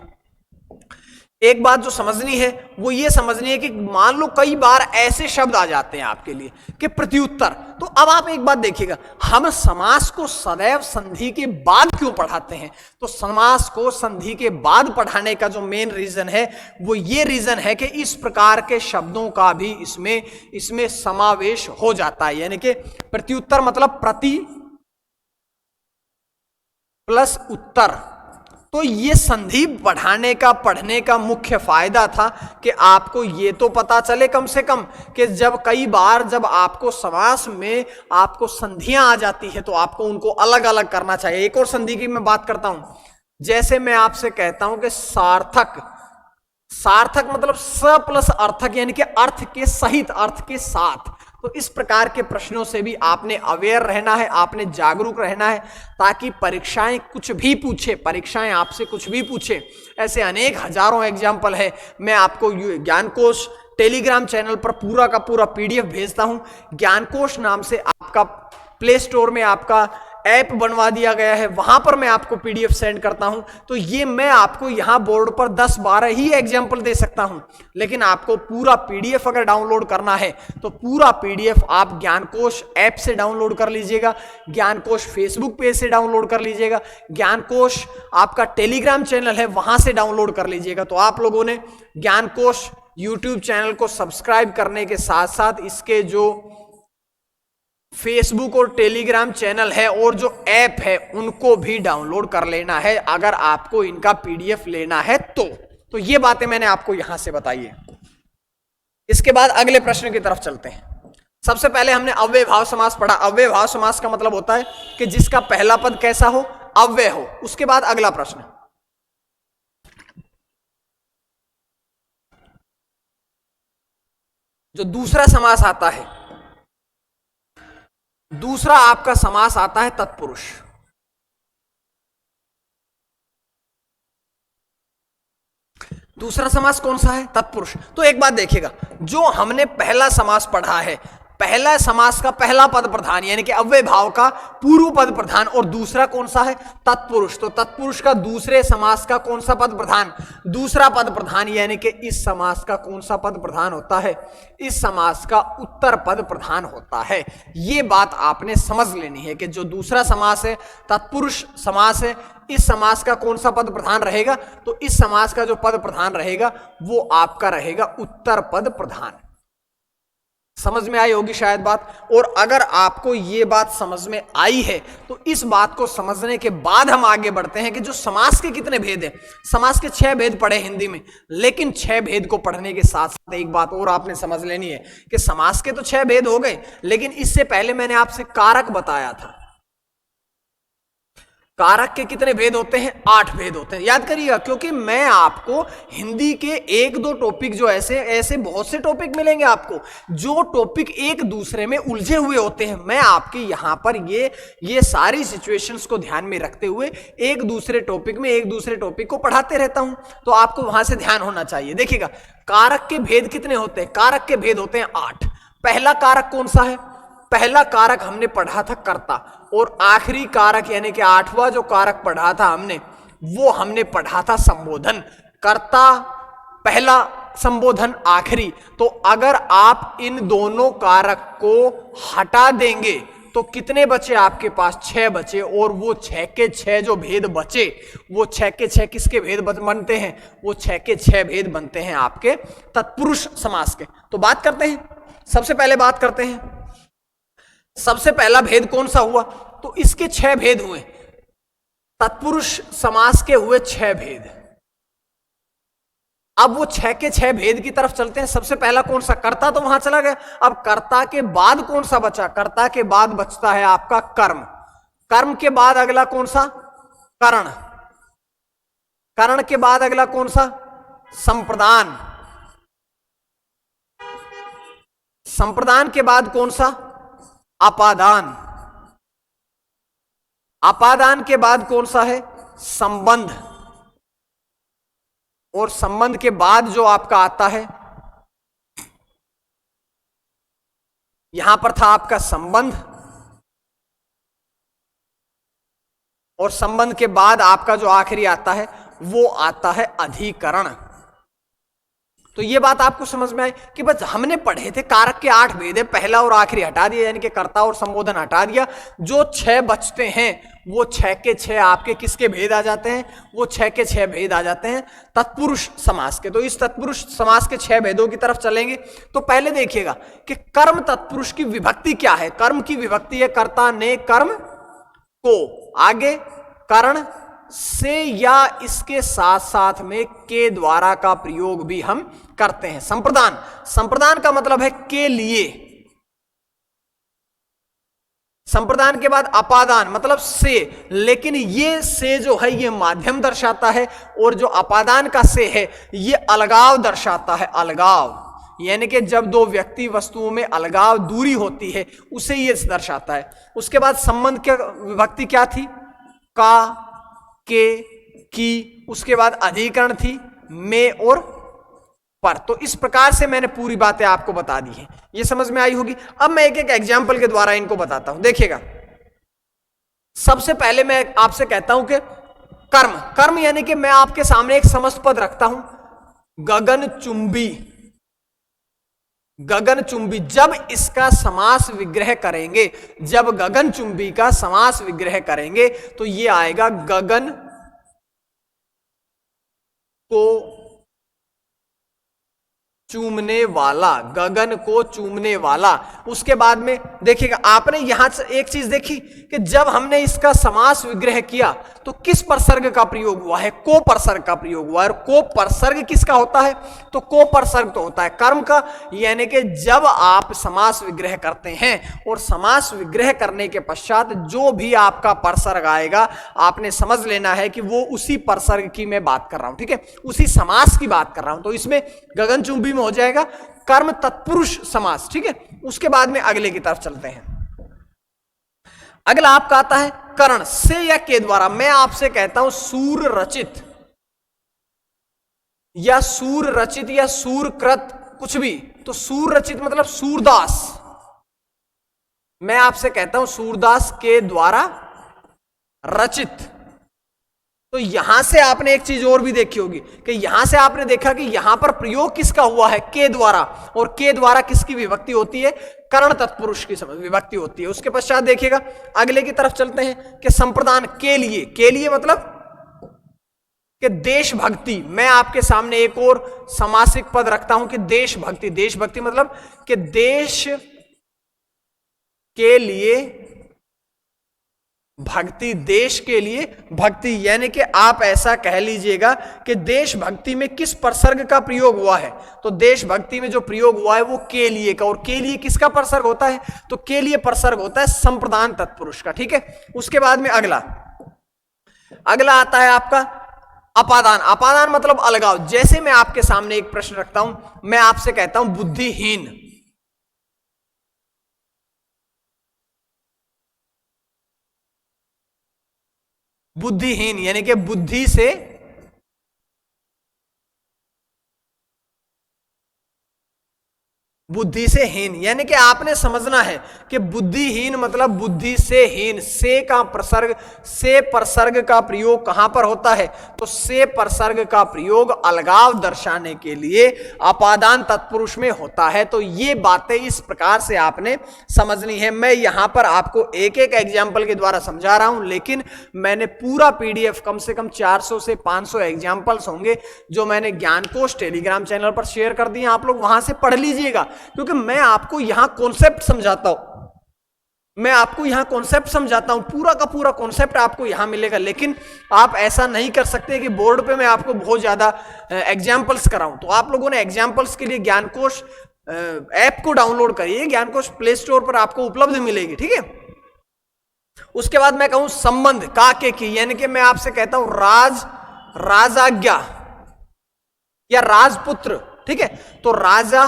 Speaker 1: एक बात जो समझनी है वो ये समझनी है कि मान लो कई बार ऐसे शब्द आ जाते हैं आपके लिए कि प्रत्युत्तर। तो अब आप एक बात देखिएगा, हम समास को सदैव संधि के बाद क्यों पढ़ाते हैं? तो समास को संधि के बाद पढ़ाने का जो मेन रीजन है वो ये रीजन है कि इस प्रकार के शब्दों का भी इसमें समावेश हो जाता है। यानी कि प्रत्युत्तर मतलब प्रति प्लस उत्तर। तो ये संधि पढ़ने का मुख्य फायदा था कि आपको ये तो पता चले कम से कम कि जब कई बार जब आपको समास में आपको संधियां आ जाती है तो आपको उनको अलग अलग करना चाहिए। एक और संधि की मैं बात करता हूं, जैसे मैं आपसे कहता हूं कि सार्थक मतलब स प्लस अर्थक, यानी कि अर्थ के सहित, अर्थ के साथ। तो इस प्रकार के प्रश्नों से भी आपने अवेयर रहना है, आपने जागरूक रहना है, ताकि परीक्षाएं आपसे कुछ भी पूछे। ऐसे अनेक हजारों एग्जाम्पल है। मैं आपको ज्ञानकोश टेलीग्राम चैनल पर पूरा का पूरा पीडीएफ भेजता हूं। ज्ञानकोश नाम से आपका प्ले स्टोर में आपका ऐप बनवा दिया गया है, वहां पर मैं आपको पीडीएफ सेंड करता हूं। तो ये मैं आपको यहां बोर्ड पर 10-12 ही एग्जाम्पल दे सकता हूं, लेकिन आपको पूरा पीडीएफ अगर डाउनलोड करना है तो पूरा पीडीएफ आप ज्ञानकोश ऐप से डाउनलोड कर लीजिएगा, ज्ञानकोश फेसबुक पेज से डाउनलोड कर लीजिएगा, ज्ञानकोश आपका टेलीग्राम चैनल है वहां से डाउनलोड कर लीजिएगा। तो आप लोगों ने ज्ञानकोश यूट्यूब चैनल को सब्सक्राइब करने के साथ साथ इसके जो फेसबुक और टेलीग्राम चैनल है और जो ऐप है उनको भी डाउनलोड कर लेना है अगर आपको इनका पीडीएफ लेना है तो ये बातें मैंने आपको यहां से बताई है। इसके बाद अगले प्रश्न की तरफ चलते हैं। सबसे पहले हमने अव्यय भाव समास पढ़ा। अव्यय भाव समास का मतलब होता है कि जिसका पहला पद कैसा हो, अव्यय हो। उसके बाद अगला प्रश्न, जो दूसरा समास आता है, दूसरा आपका समास आता है तत्पुरुष। दूसरा समास कौन सा है? तत्पुरुष। तो एक बात देखिएगा, जो हमने पहला समास पढ़ा है, पहला समास का पहला पद प्रधान यानी कि अव्यय भाव का पूर्व पद प्रधान, और दूसरा कौन सा है? तत्पुरुष। तो तत्पुरुष का दूसरे समास का कौन सा पद प्रधान? दूसरा पद प्रधान। यानी कि इस समास का कौन सा पद प्रधान होता है? इस समास का उत्तर पद प्रधान होता है। ये बात आपने समझ लेनी है कि जो दूसरा समास है तत्पुरुष समास है, इस समास का कौन सा पद प्रधान रहेगा? तो इस समास का जो पद प्रधान रहेगा वो आपका रहेगा उत्तर पद प्रधान। समझ में आई होगी शायद बात। और अगर आपको ये बात समझ में आई है तो इस बात को समझने के बाद हम आगे बढ़ते हैं कि जो समास के कितने भेद हैं। समास के 6 भेद पढ़े हिंदी में, लेकिन 6 भेद को पढ़ने के साथ साथ एक बात और आपने समझ लेनी है कि समास के तो 6 भेद हो गए, लेकिन इससे पहले मैंने आपसे कारक बताया था। कारक के कितने भेद होते हैं? 8 भेद होते हैं। याद करिएगा, क्योंकि मैं आपको हिंदी के एक दो टॉपिक जो ऐसे ऐसे बहुत से टॉपिक मिलेंगे आपको जो टॉपिक एक दूसरे में उलझे हुए होते हैं। मैं आपके यहां पर ये सारी सिचुएशंस को ध्यान में रखते हुए एक दूसरे टॉपिक को पढ़ाते रहता हूं, तो आपको वहां से ध्यान होना चाहिए। देखिएगा, कारक के भेद कितने होते हैं? कारक के भेद होते हैं 8। पहला कारक कौन सा है? पहला कारक हमने पढ़ा था कर्ता, और आखिरी कारक यानी कि 8वां जो कारक पढ़ा था हमने, वो हमने पढ़ा था संबोधन। कर्ता पहला, संबोधन आखिरी। तो अगर आप इन दोनों कारक को हटा देंगे तो कितने बचे आपके पास? 6 बचे। और वो 6 के 6 जो भेद बचे, वो 6 के 6 किसके भेद बनते हैं? वो 6 के 6 भेद बनते हैं आपके तत्पुरुष समास के। तो बात करते हैं, सबसे पहले बात करते हैं, सबसे पहला भेद कौन सा हुआ? तो इसके 6 भेद हुए, तत्पुरुष समास के हुए 6 भेद। अब वो 6 के 6 भेद की तरफ चलते हैं। सबसे पहला कौन सा? कर्ता तो वहां चला गया। अब कर्ता के बाद कौन सा बचा? कर्ता के बाद बचता है आपका कर्म। कर्म के बाद अगला कौन सा? करण। करण के बाद अगला कौन सा? संप्रदान। संप्रदान के बाद कौन सा? अपादान। अपादान के बाद कौन सा है? संबंध। और संबंध के बाद जो आपका आता है, यहां पर था आपका संबंध, और संबंध के बाद आपका जो आखिरी आता है वो आता है अधिकरण। तो ये बात आपको समझ में आई कि बस हमने पढ़े थे कारक के 8 भेद है, पहला और आखिरी हटा दिया, यानी कि कर्ता और संबोधन हटा दिया। जो 6 बचते हैं वो 6 के 6 आपके किसके भेद आ जाते हैं? वो 6 के 6 भेद आ जाते हैं तत्पुरुष समास के। तो इस तत्पुरुष समास के 6 भेदों की तरफ चलेंगे। तो पहले देखिएगा कि कर्म तत्पुरुष की विभक्ति क्या है। कर्म की विभक्ति है कर्ता ने कर्म को, आगे करण से या इसके साथ साथ में के द्वारा का प्रयोग भी हम करते हैं। संप्रदान, संप्रदान का मतलब है के लिए। संप्रदान के बाद अपादान मतलब से, लेकिन ये से जो है ये माध्यम दर्शाता है, और जो अपादान का से है ये अलगाव दर्शाता है। अलगाव यानी कि जब दो व्यक्ति वस्तुओं में अलगाव दूरी होती है उसे ये दर्शाता है। उसके बाद संबंध की विभक्ति क्या थी? का, के, की। उसके बाद अधिकरण थी में और पर। तो इस प्रकार से मैंने पूरी बातें आपको बता दी हैं, ये समझ में आई होगी। अब मैं एक एक एग्जाम्पल के द्वारा इनको बताता हूं। देखिएगा, सबसे पहले मैं आपसे कहता हूं कि कर्म, कर्म यानी कि मैं आपके सामने एक समस्त पद रखता हूं, गगनचुंबी। गगनचुंबी, जब इसका समास विग्रह करेंगे, जब गगनचुंबी का समास विग्रह करेंगे तो ये आएगा गगन को चूमने वाला। गगन को चूमने वाला। उसके बाद में देखिएगा, आपने यहां से एक चीज देखी कि जब हमने इसका समास विग्रह किया तो किस परसर्ग का प्रयोग हुआ है? को परसर्ग का प्रयोग हुआ है। और को परसर्ग किसका होता है? तो को परसर्ग तो होता है कर्म का। यानी कि जब आप समास विग्रह करते हैं और समास विग्रह करने के पश्चात जो भी आपका परसर्ग आएगा, आपने समझ लेना है कि वो उसी परसर्ग की मैं बात कर रहा हूं, ठीक है, उसी समास की बात कर रहा हूं। तो इसमें गगनचुंबी में हो जाएगा कर्म तत्पुरुष समास, ठीक है। उसके बाद में अगले की तरफ चलते हैं। अगला आपका आता है करण से या के द्वारा। मैं आपसे कहता हूं सूर रचित या सूर रचित या सूरकृत, कुछ भी। तो सूर रचित मतलब सूरदास। मैं आपसे कहता हूं सूरदास के द्वारा रचित। तो यहां से आपने एक चीज और भी देखी होगी कि यहां से आपने देखा कि यहां पर प्रयोग किसका हुआ है? के द्वारा। और के द्वारा किसकी विभक्ति होती है? करण तत्पुरुष की विभक्ति होती है। उसके पश्चात देखिएगा, अगले की तरफ चलते हैं कि संप्रदान के लिए। के लिए मतलब कि देशभक्ति। मैं आपके सामने एक और समासिक पद रखता हूं कि देशभक्ति। देशभक्ति मतलब कि देश के लिए भक्ति, देश के लिए भक्ति। यानी कि आप ऐसा कह लीजिएगा कि देशभक्ति में किस परसर्ग का प्रयोग हुआ है? तो देशभक्ति में जो प्रयोग हुआ है वो के लिए का। और के लिए किसका परसर्ग होता है? तो के लिए परसर्ग होता है संप्रदान तत्पुरुष का, ठीक है। उसके बाद में अगला अगला आता है आपका अपादान। अपादान मतलब अलगाव। जैसे मैं आपके सामने एक प्रश्न रखता हूं, मैं आपसे कहता हूं बुद्धिहीन। बुद्धिहीन यानी कि बुद्धि से बुद्धि से हीन, यानी कि आपने समझना है कि बुद्धिहीन मतलब बुद्धि से हीन। से का प्रसर्ग, से प्रसर्ग का प्रयोग कहां पर होता है? तो से प्रसर्ग का प्रयोग अलगाव दर्शाने के लिए अपादान तत्पुरुष में होता है। तो ये बातें इस प्रकार से आपने समझनी है। मैं यहां पर आपको एक एक एग्जाम्पल के द्वारा समझा रहा हूं, लेकिन मैंने पूरा पीडीएफ, कम से कम 400 से 500 एग्जाम्पल्स होंगे जो मैंने ज्ञानकोश टेलीग्राम चैनल पर शेयर कर दिए। आप लोग वहां से पढ़ लीजिएगा, क्योंकि मैं आपको यहां कॉन्सेप्ट समझाता हूं। मैं आपको यहां कॉन्सेप्ट समझाता हूं, पूरा का पूरा कॉन्सेप्ट आपको यहां मिलेगा। लेकिन आप ऐसा नहीं कर सकते कि बोर्ड पे मैं आपको बहुत ज्यादा एग्जाम्पल्स कराऊं। तो आप लोगों ने एग्जाम्पल्स के लिए ज्ञानकोश ऐप को डाउनलोड करिए। ज्ञानकोश प्ले स्टोर पर आपको उपलब्ध मिलेगी, ठीक है। उसके बाद मैं कहूं संबंध का के की, यानी कि मैं आपसे कहता हूं राजाज्ञा या राजपुत्र, ठीक है। तो राजा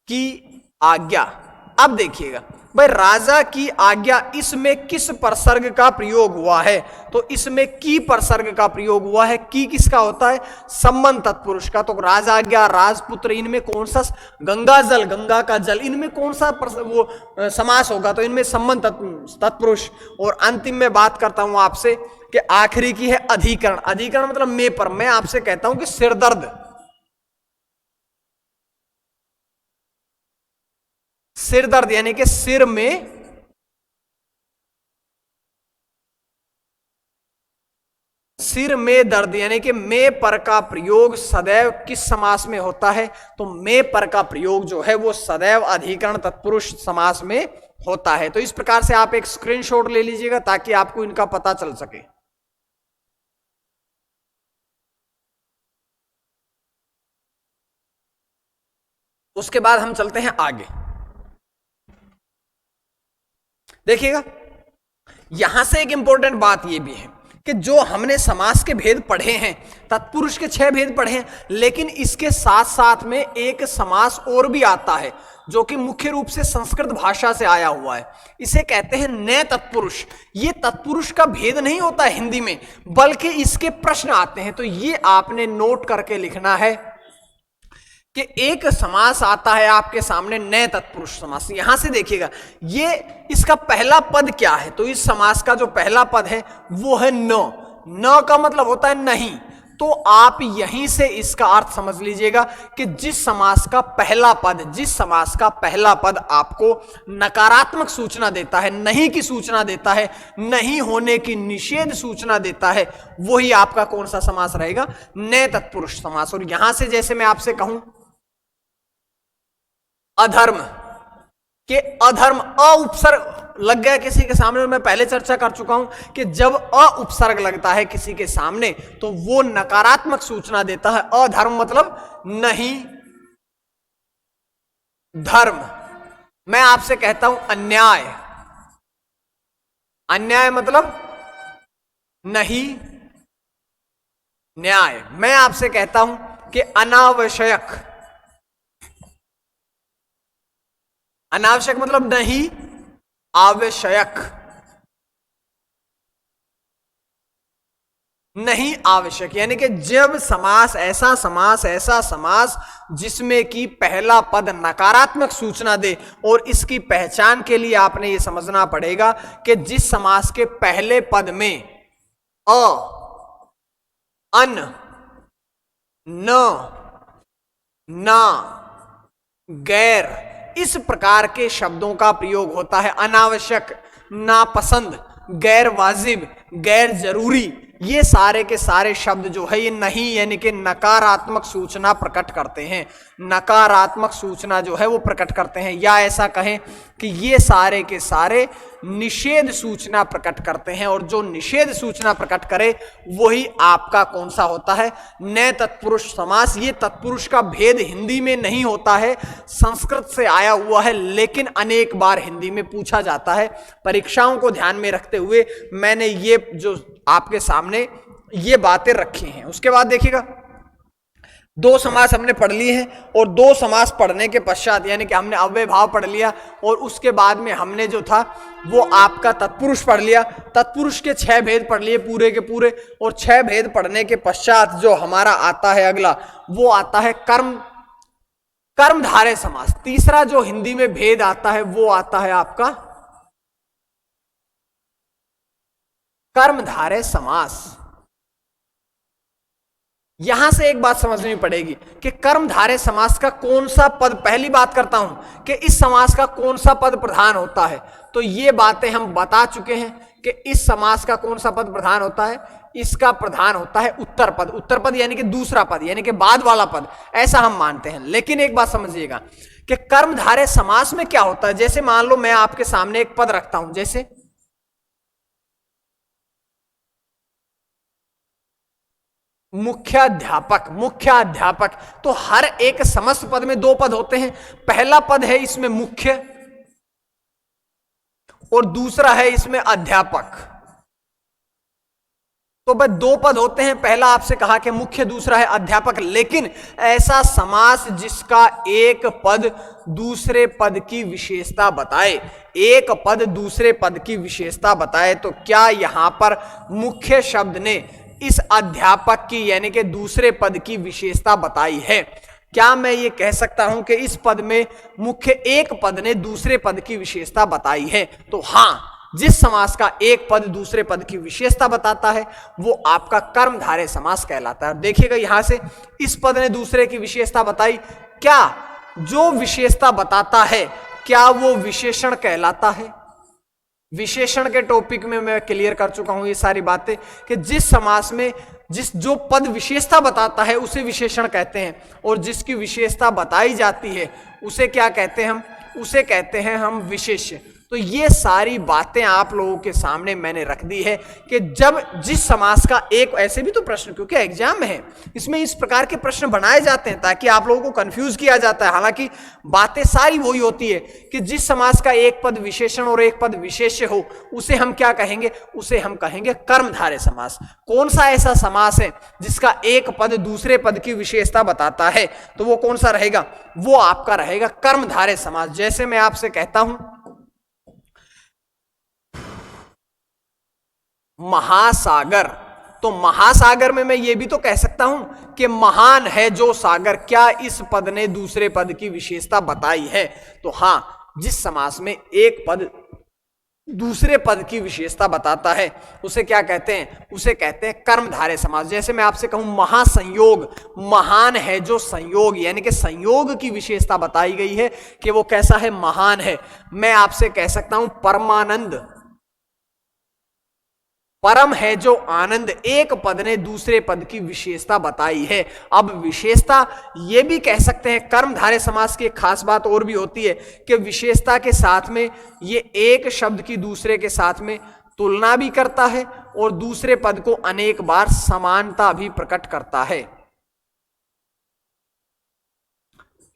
Speaker 1: की आज्ञा। अब देखिएगा भाई, राजा की आज्ञा, इसमें किस प्रसर्ग का प्रयोग हुआ है? तो इसमें की प्रसर्ग का प्रयोग हुआ है। की किसका होता है? संबंध तत्पुरुष का। तो राजाज्ञा, राजपुत्र, इनमें कौन सा? गंगा जल, गंगा का जल, इनमें कौन सा वो समास होगा? तो इनमें संबंध तत्पुरुष। और अंतिम में बात करता हूं आपसे कि आखिरी की है अधिकरण। अधिकरण मतलब में पर। मैं आपसे कहता हूं कि सिरदर्द, सिर दर्द यानी कि सिर में दर्द, यानी कि में पर का प्रयोग सदैव किस समास में होता है? तो में पर का प्रयोग जो है वो सदैव अधिकरण तत्पुरुष समास में होता है। तो इस प्रकार से आप एक स्क्रीनशॉट ले लीजिएगा ताकि आपको इनका पता चल सके। उसके बाद हम चलते हैं आगे। देखिएगा, यहां से एक इंपॉर्टेंट बात यह भी है कि जो हमने समास के भेद पढ़े हैं, तत्पुरुष के 6 भेद पढ़े हैं, लेकिन इसके साथ साथ में एक समास और भी आता है जो कि मुख्य रूप से संस्कृत भाषा से आया हुआ है। इसे कहते हैं नए तत्पुरुष। ये तत्पुरुष का भेद नहीं होता है हिंदी में, बल्कि इसके प्रश्न आते हैं। तो ये आपने नोट करके लिखना है कि एक समास आता है आपके सामने, नए तत्पुरुष समास। यहां से देखिएगा, ये इसका पहला पद क्या है? तो इस समास का जो पहला पद है वो है न। न का मतलब होता है नहीं। तो आप यहीं से इसका अर्थ समझ लीजिएगा कि जिस समास का पहला पद आपको नकारात्मक सूचना देता है, नहीं की सूचना देता है, नहीं होने की निषेध सूचना देता है, वही आपका कौन सा समास रहेगा? नए तत्पुरुष समास। और यहां से जैसे मैं आपसे कहूं अधर्म के अधर्म, अ उपसर्ग लग गया किसी के सामने, और मैं पहले चर्चा कर चुका हूं कि जब अ उपसर्ग लगता है किसी के सामने तो वो नकारात्मक सूचना देता है। अधर्म मतलब नहीं धर्म। मैं आपसे कहता हूं अन्याय, अन्याय मतलब नहीं न्याय। मैं आपसे कहता हूं कि अनावश्यक, अनावश्यक मतलब नहीं आवश्यक, नहीं आवश्यक। यानी कि जब समास, ऐसा समास जिसमें कि पहला पद नकारात्मक सूचना दे, और इसकी पहचान के लिए आपने ये समझना पड़ेगा कि जिस समास के पहले पद में अ, अन, न, ना, गैर, इस प्रकार के शब्दों का प्रयोग होता है। अनावश्यक, नापसंद, गैर वाजिब, गैर जरूरी, ये सारे के सारे शब्द जो है ये नहीं यानी कि नकारात्मक सूचना प्रकट करते हैं, नकारात्मक सूचना जो है वो प्रकट करते हैं, या ऐसा कहें कि ये सारे के सारे निषेध सूचना प्रकट करते हैं। और जो निषेध सूचना प्रकट करे वही आपका कौन सा होता है, नए तत्पुरुष समास। ये तत्पुरुष का भेद हिंदी में नहीं होता है, संस्कृत से आया हुआ है, लेकिन अनेक बार हिंदी में पूछा जाता है। परीक्षाओं को ध्यान में रखते हुए मैंने ये जो आपके सामने ये बातें रखी हैं। उसके बाद देखिएगा, दो समास हमने पढ़ लिए हैं, और दो समास पढ़ने के पश्चात यानी कि हमने अव्यय भाव पढ़ लिया, और उसके बाद में हमने जो था वो आपका तत्पुरुष पढ़ लिया। तत्पुरुष के 6 भेद पढ़ लिए पूरे के पूरे, और 6 भेद पढ़ने के पश्चात जो हमारा आता है अगला, वो आता है कर्मधारय समास। तीसरा जो हिंदी में भेद आता है वो आता है आपका कर्मधारय समास। यहां से एक बात समझनी पड़ेगी कि कर्मधारय समास का कौन सा पद, पहली बात करता हूं कि इस समास का कौन सा पद प्रधान होता है। तो ये बातें हम बता चुके हैं कि इस समास का कौन सा पद प्रधान होता है। इसका प्रधान होता है उत्तर पद। उत्तर पद यानी कि दूसरा पद, यानी कि बाद वाला पद, ऐसा हम मानते हैं। लेकिन एक बात समझिएगा कि कर्मधारय समास में क्या होता है। जैसे मान लो मैं आपके सामने एक पद रखता हूं, जैसे मुख्याध्यापक। मुख्याध्यापक, तो हर एक समस्त पद में 2 पद होते हैं। पहला पद है इसमें मुख्य, और दूसरा है इसमें अध्यापक। तो बस 2 पद होते हैं। पहला आपसे कहा कि मुख्य, दूसरा है अध्यापक। लेकिन ऐसा समास जिसका एक पद दूसरे पद की विशेषता बताए, एक पद दूसरे पद की विशेषता बताए, तो क्या यहां पर मुख्य शब्द ने इस अध्यापक की यानी कि दूसरे पद की विशेषता बताई है? क्या मैं ये कह सकता हूं कि इस पद में मुख्य एक पद ने दूसरे पद की विशेषता बताई है? तो हां, जिस समास का एक पद दूसरे पद की विशेषता बताता है वो आपका कर्मधारय समास कहलाता है। देखिएगा यहां से, इस पद ने दूसरे की विशेषता बताई। क्या जो विशेषता बताता है क्या वो विशेषण कहलाता है? विशेषण के टॉपिक में मैं क्लियर कर चुका हूं ये सारी बातें कि जिस समास में जो पद विशेषता बताता है उसे विशेषण कहते हैं, और जिसकी विशेषता बताई जाती है उसे क्या कहते हैं हम? उसे कहते हैं हम विशेष्य। तो ये सारी बातें आप लोगों के सामने मैंने रख दी है कि जब जिस समास का एक, ऐसे भी तो प्रश्न, क्योंकि एग्जाम में है इसमें इस प्रकार के प्रश्न बनाए जाते हैं ताकि आप लोगों को कंफ्यूज किया जाता है। हालांकि बातें सारी वही होती है कि जिस समास का एक पद विशेषण और एक पद विशेष्य हो उसे हम क्या कहेंगे? उसे हम कहेंगे कर्मधारय समास। कौन सा ऐसा समास है जिसका एक पद दूसरे पद की विशेषता बताता है? तो वो कौन सा रहेगा? वो आपका रहेगा कर्मधारय समास। जैसे मैं आपसे कहता हूं महासागर, तो महासागर में मैं ये भी तो कह सकता हूं कि महान है जो सागर। क्या इस पद ने दूसरे पद की विशेषता बताई है? तो हां, जिस समास में एक पद दूसरे पद की विशेषता बताता है उसे क्या कहते हैं? उसे कहते हैं कर्मधारय समास। जैसे मैं आपसे कहूं महासंयोग, महान है जो संयोग, यानी कि संयोग की विशेषता बताई गई है कि वो कैसा है? महान है। मैं आपसे कह सकता हूं परमानंद, परम है जो आनंद। एक पद ने दूसरे पद की विशेषता बताई है। अब विशेषता ये भी कह सकते हैं, कर्मधारय समास की एक खास बात और भी होती है कि विशेषता के साथ में ये एक शब्द की दूसरे के साथ में तुलना भी करता है और दूसरे पद को अनेक बार समानता भी प्रकट करता है।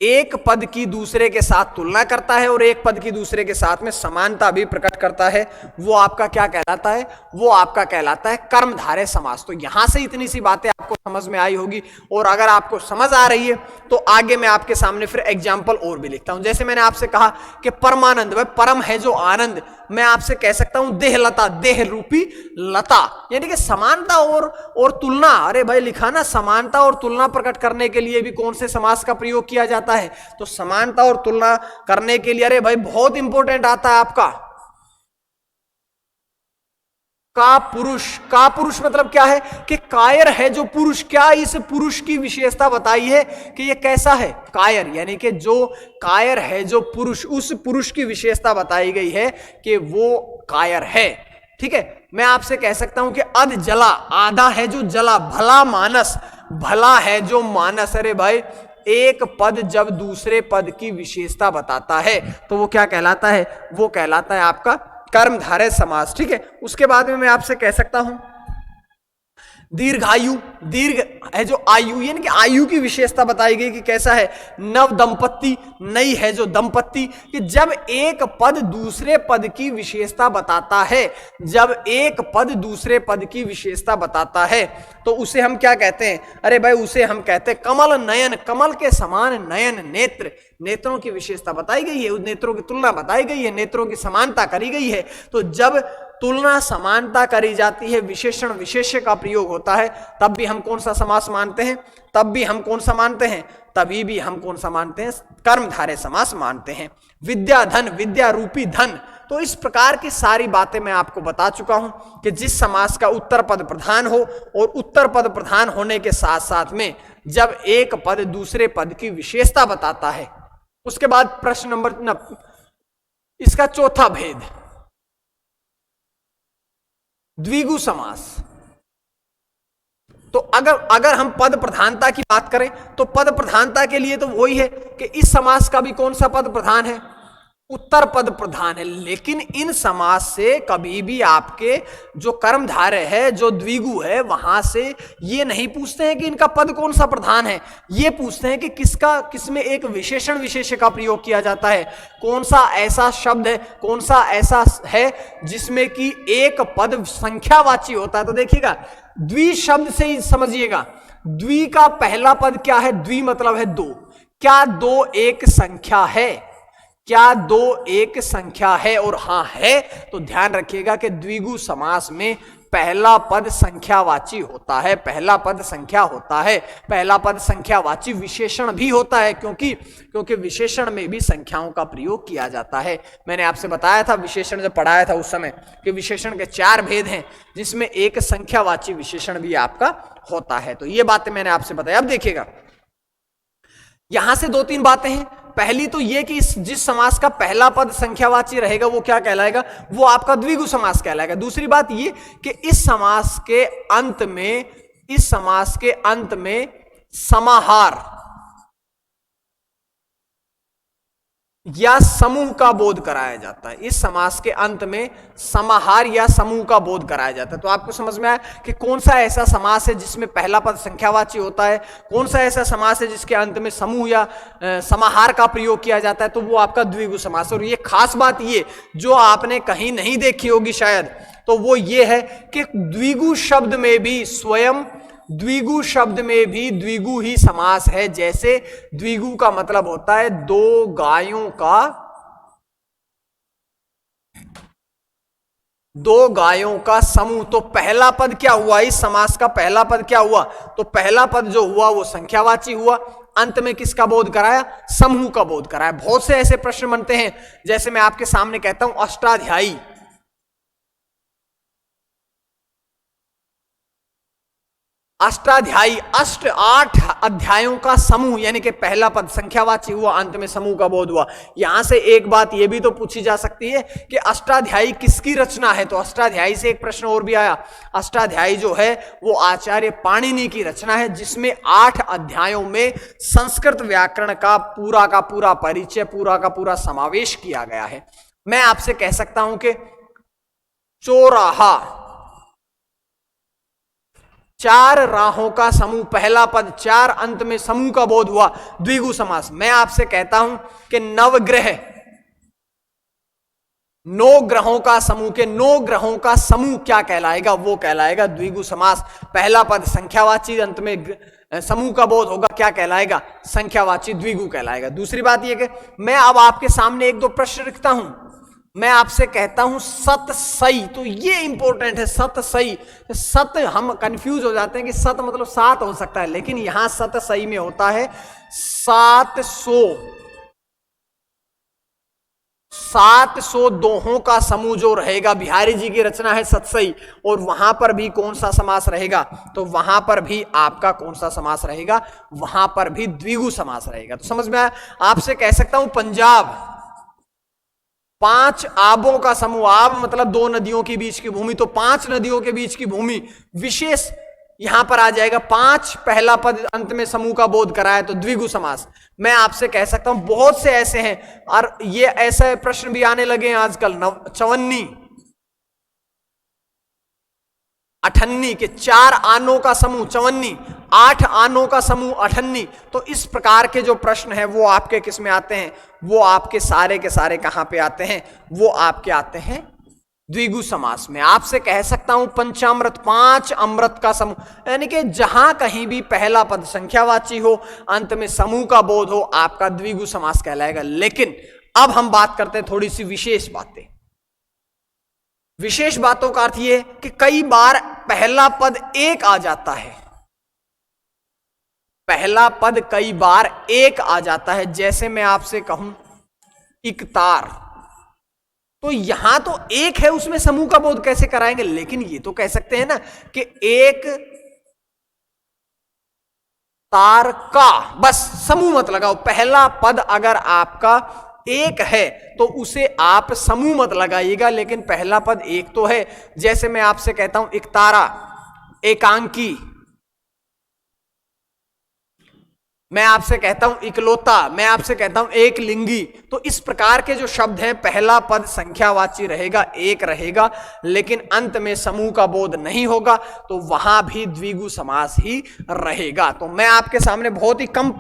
Speaker 1: एक पद की दूसरे के साथ तुलना करता है और एक पद की दूसरे के साथ में समानता भी प्रकट करता है। वो आपका क्या कहलाता है? वो आपका कहलाता है कर्मधारय समास। तो यहां से इतनी सी बातें आपको समझ में आई होगी, और अगर आपको समझ आ रही है तो आगे मैं आपके सामने फिर एग्जाम्पल और भी लिखता हूं। जैसे मैंने आपसे कहा कि परमानंद, वह परम है जो आनंद। मैं आपसे कह सकता हूं देहलता, देह रूपी लता, यानी कि समानता और तुलना। अरे भाई लिखा ना, समानता और तुलना प्रकट करने के लिए भी कौन से समास का प्रयोग किया जाता है? तो समानता और तुलना करने के लिए, अरे भाई बहुत इंपॉर्टेंट आता है आपका का पुरुष। का पुरुष मतलब क्या है? कि कायर है जो पुरुष। क्या इस पुरुष की विशेषता बताई है कि ये कैसा है? कायर, यानी कि जो कायर है जो पुरुष, उस पुरुष की विशेषता बताई गई है कि वो कायर है। ठीक है, मैं आपसे कह सकता हूं कि अध जला, आधा है जो जला, भला मानस, भला है जो मानस। अरे भाई, एक पद जब दूसरे पद की विशेषता बताता है तो वो क्या कहलाता है? वो कहलाता है आपका कर्मधारय समास। ठीक है, उसके बाद में मैं आपसे कह सकता हूं दीर्घायु, दीर्घ है जो आयु, यानी कि आयु की विशेषता बताई गई कि कैसा है? नव दंपत्ति, नई है जो दंपत्ति, कि जब एक पद दूसरे पद की विशेषता बताता है, जब एक पद दूसरे पद की विशेषता बताता है तो उसे हम क्या कहते हैं? अरे भाई, उसे हम कहते हैं कमल नयन, कमल के समान नयन, नेत्र, नेत्रों की विशेषता बताई गई है, नेत्रों की तुलना बताई गई है, नेत्रों की समानता करी गई है। तो जब तुलना समानता करी जाती है, विशेषण विशेष्य का प्रयोग होता है, तब भी हम कौन सा समास मानते हैं? तब भी हम कौन सा मानते हैं? तभी भी हम कौन सा मानते हैं? कर्मधारय समास मानते हैं। विद्या धन, विद्या रूपी धन। तो इस प्रकार की सारी बातें मैं आपको बता चुका हूं कि जिस समास का उत्तर पद प्रधान हो, और उत्तर पद प्रधान होने के साथ साथ में जब एक पद दूसरे पद की विशेषता बताता है। उसके बाद प्रश्न नंबर इसका चौथा भेद, द्विगु समास। तो अगर हम पद प्रधानता की बात करें तो पद प्रधानता के लिए तो वही है कि इस समास का भी कौन सा पद प्रधान है? उत्तर पद प्रधान है। लेकिन इन समास से कभी भी आपके जो कर्मधारय है, जो द्विगु है, वहां से ये नहीं पूछते हैं कि इनका पद कौन सा प्रधान है, ये पूछते हैं कि किसमें एक विशेषण विशेष्य का प्रयोग किया जाता है, कौन सा ऐसा शब्द है, कौन सा ऐसा है जिसमें कि एक पद संख्यावाची होता है। तो देखिएगा, द्वि शब्द से ही समझिएगा, द्वि का पहला पद क्या है? द्वि मतलब है दो। क्या दो एक संख्या है? क्या दो एक संख्या है? और हां है, तो ध्यान रखिएगा कि द्विगु समास में पहला पद संख्यावाची होता है, पहला पद संख्या होता है, पहला पद संख्यावाची विशेषण भी होता है, क्योंकि विशेषण में भी संख्याओं का प्रयोग किया जाता है। मैंने आपसे बताया था विशेषण जब पढ़ाया था उस समय कि विशेषण के 4 भेद हैं, जिसमें एक संख्यावाची विशेषण भी आपका होता है। तो ये बातें मैंने आपसे बताया। अब देखिएगा, यहां से 2-3 बातें हैं। पहली तो यह कि जिस समास का पहला पद संख्यावाची रहेगा वो क्या कहलाएगा? वो आपका द्विगु समास कहलाएगा। दूसरी बात यह कि इस समास के अंत में समाहार या समूह का बोध कराया जाता है। इस समास के अंत में समाहार या समूह का बोध कराया जाता है। तो आपको समझ में आया कि कौन सा ऐसा समास है जिसमें पहला पद संख्यावाची होता है, कौन सा ऐसा समास है जिसके अंत में समूह या समाहार का प्रयोग किया जाता है। तो वो आपका द्विगु समास। और ये खास बात ये जो आपने कहीं नहीं देखी होगी शायद, तो वो ये है कि द्विगु शब्द में भी स्वयं द्विगु शब्द में भी द्विगु ही समास है। जैसे द्विगु का मतलब होता है दो गायों का समूह। तो पहला पद क्या हुआ? इस समास का पहला पद क्या हुआ? तो पहला पद जो हुआ वो संख्यावाची हुआ। अंत में किसका बोध कराया? समूह का बोध कराया। बहुत से ऐसे प्रश्न बनते हैं, जैसे मैं आपके सामने कहता हूं अष्टाध्यायी। अष्टाध्यायी, 8 अध्यायों का समूह, यानी कि पहला पद संख्यावाची हुआ, अंत में समूह का बोध हुआ। यहां से एक बात यह भी तो पूछी जा सकती है कि अष्टाध्यायी किसकी रचना है? तो अष्टाध्यायी से एक प्रश्न और भी आया। अष्टाध्यायी जो है वो आचार्य पाणिनि की रचना है, जिसमें 8 अध्यायों में संस्कृत व्याकरण का पूरा परिचय, पूरा का पूरा समावेश किया गया है। मैं आपसे कह सकता हूं कि चौराहा, 4 राहों का समूह, पहला पद 4, अंत में समूह का बोध हुआ, द्विगु समास। मैं आपसे कहता हूं कि नवग्रह, 9 ग्रहों का समूह के 9 ग्रहों का समूह क्या कहलाएगा? वो कहलाएगा द्विगु समास। पहला पद संख्यावाची, अंत में समूह का बोध होगा, क्या कहलाएगा? संख्यावाची, द्विगु कहलाएगा। दूसरी बात यह कि मैं अब आपके सामने 1-2 प्रश्न रखता हूं। मैं आपसे कहता हूं सतसई, तो ये इंपॉर्टेंट है। सतसई, सत हम कंफ्यूज हो जाते हैं कि सत मतलब 7 हो सकता है, लेकिन यहां सतसई में होता है 700 दोहों का समूह जो रहेगा। बिहारी जी की रचना है सतसई, और वहां पर भी कौन सा समास रहेगा? तो वहां पर भी आपका कौन सा समास रहेगा? वहां पर भी द्विगु समास रहेगा। तो समझ में आया? आपसे कह सकता हूं पंजाब, 5 आबों का समूह, आब मतलब 2 नदियों के बीच की भूमि, तो 5 नदियों के बीच की भूमि विशेष यहां पर आ जाएगा। 5 पहला पद अंत में समूह का बोध कराया तो द्विगु समास। मैं आपसे कह सकता हूं बहुत से ऐसे हैं, और ये ऐसे प्रश्न भी आने लगे हैं आजकल, चवन्नी अठन्नी के 4 आनों का समूह चवन्नी, 8 आनों का समूह अठन्नी। तो इस प्रकार के जो प्रश्न है वो आपके किस में आते हैं, वो आपके सारे के सारे कहां पे आते हैं, वो आपके आते हैं द्विगु समास में। आपसे कह सकता हूं पंचामृत, 5 अमृत का समूह, यानी कि जहां कहीं भी पहला पद संख्यावाची हो, अंत में समूह का बोध हो, आपका द्विगु समास कहलाएगा। लेकिन अब हम बात करते हैं थोड़ी सी विशेष बातें। विशेष बातों का अर्थ यह कि कई बार पहला पद एक आ जाता है, पहला पद कई बार एक आ जाता है। जैसे मैं आपसे कहूं इकतार, तो यहां तो एक है, उसमें समूह का बोध कैसे कराएंगे। लेकिन ये तो कह सकते हैं ना कि एक तार का, बस समूह मत लगाओ। पहला पद अगर आपका एक है तो उसे आप समूह मत लगाइएगा, लेकिन पहला पद एक तो है। जैसे मैं आपसे कहता हूं एकतारा, एकांकी, मैं आपसे कहता हूं इकलौता, मैं आपसे कहता हूं एक लिंगी। तो इस प्रकार के जो शब्द हैं, पहला पद संख्यावाची रहेगा, एक रहेगा, लेकिन अंत में समूह का बोध नहीं होगा, तो वहां भी द्विगु समास ही रहेगा। तो मैं आपके सामने बहुत ही कम,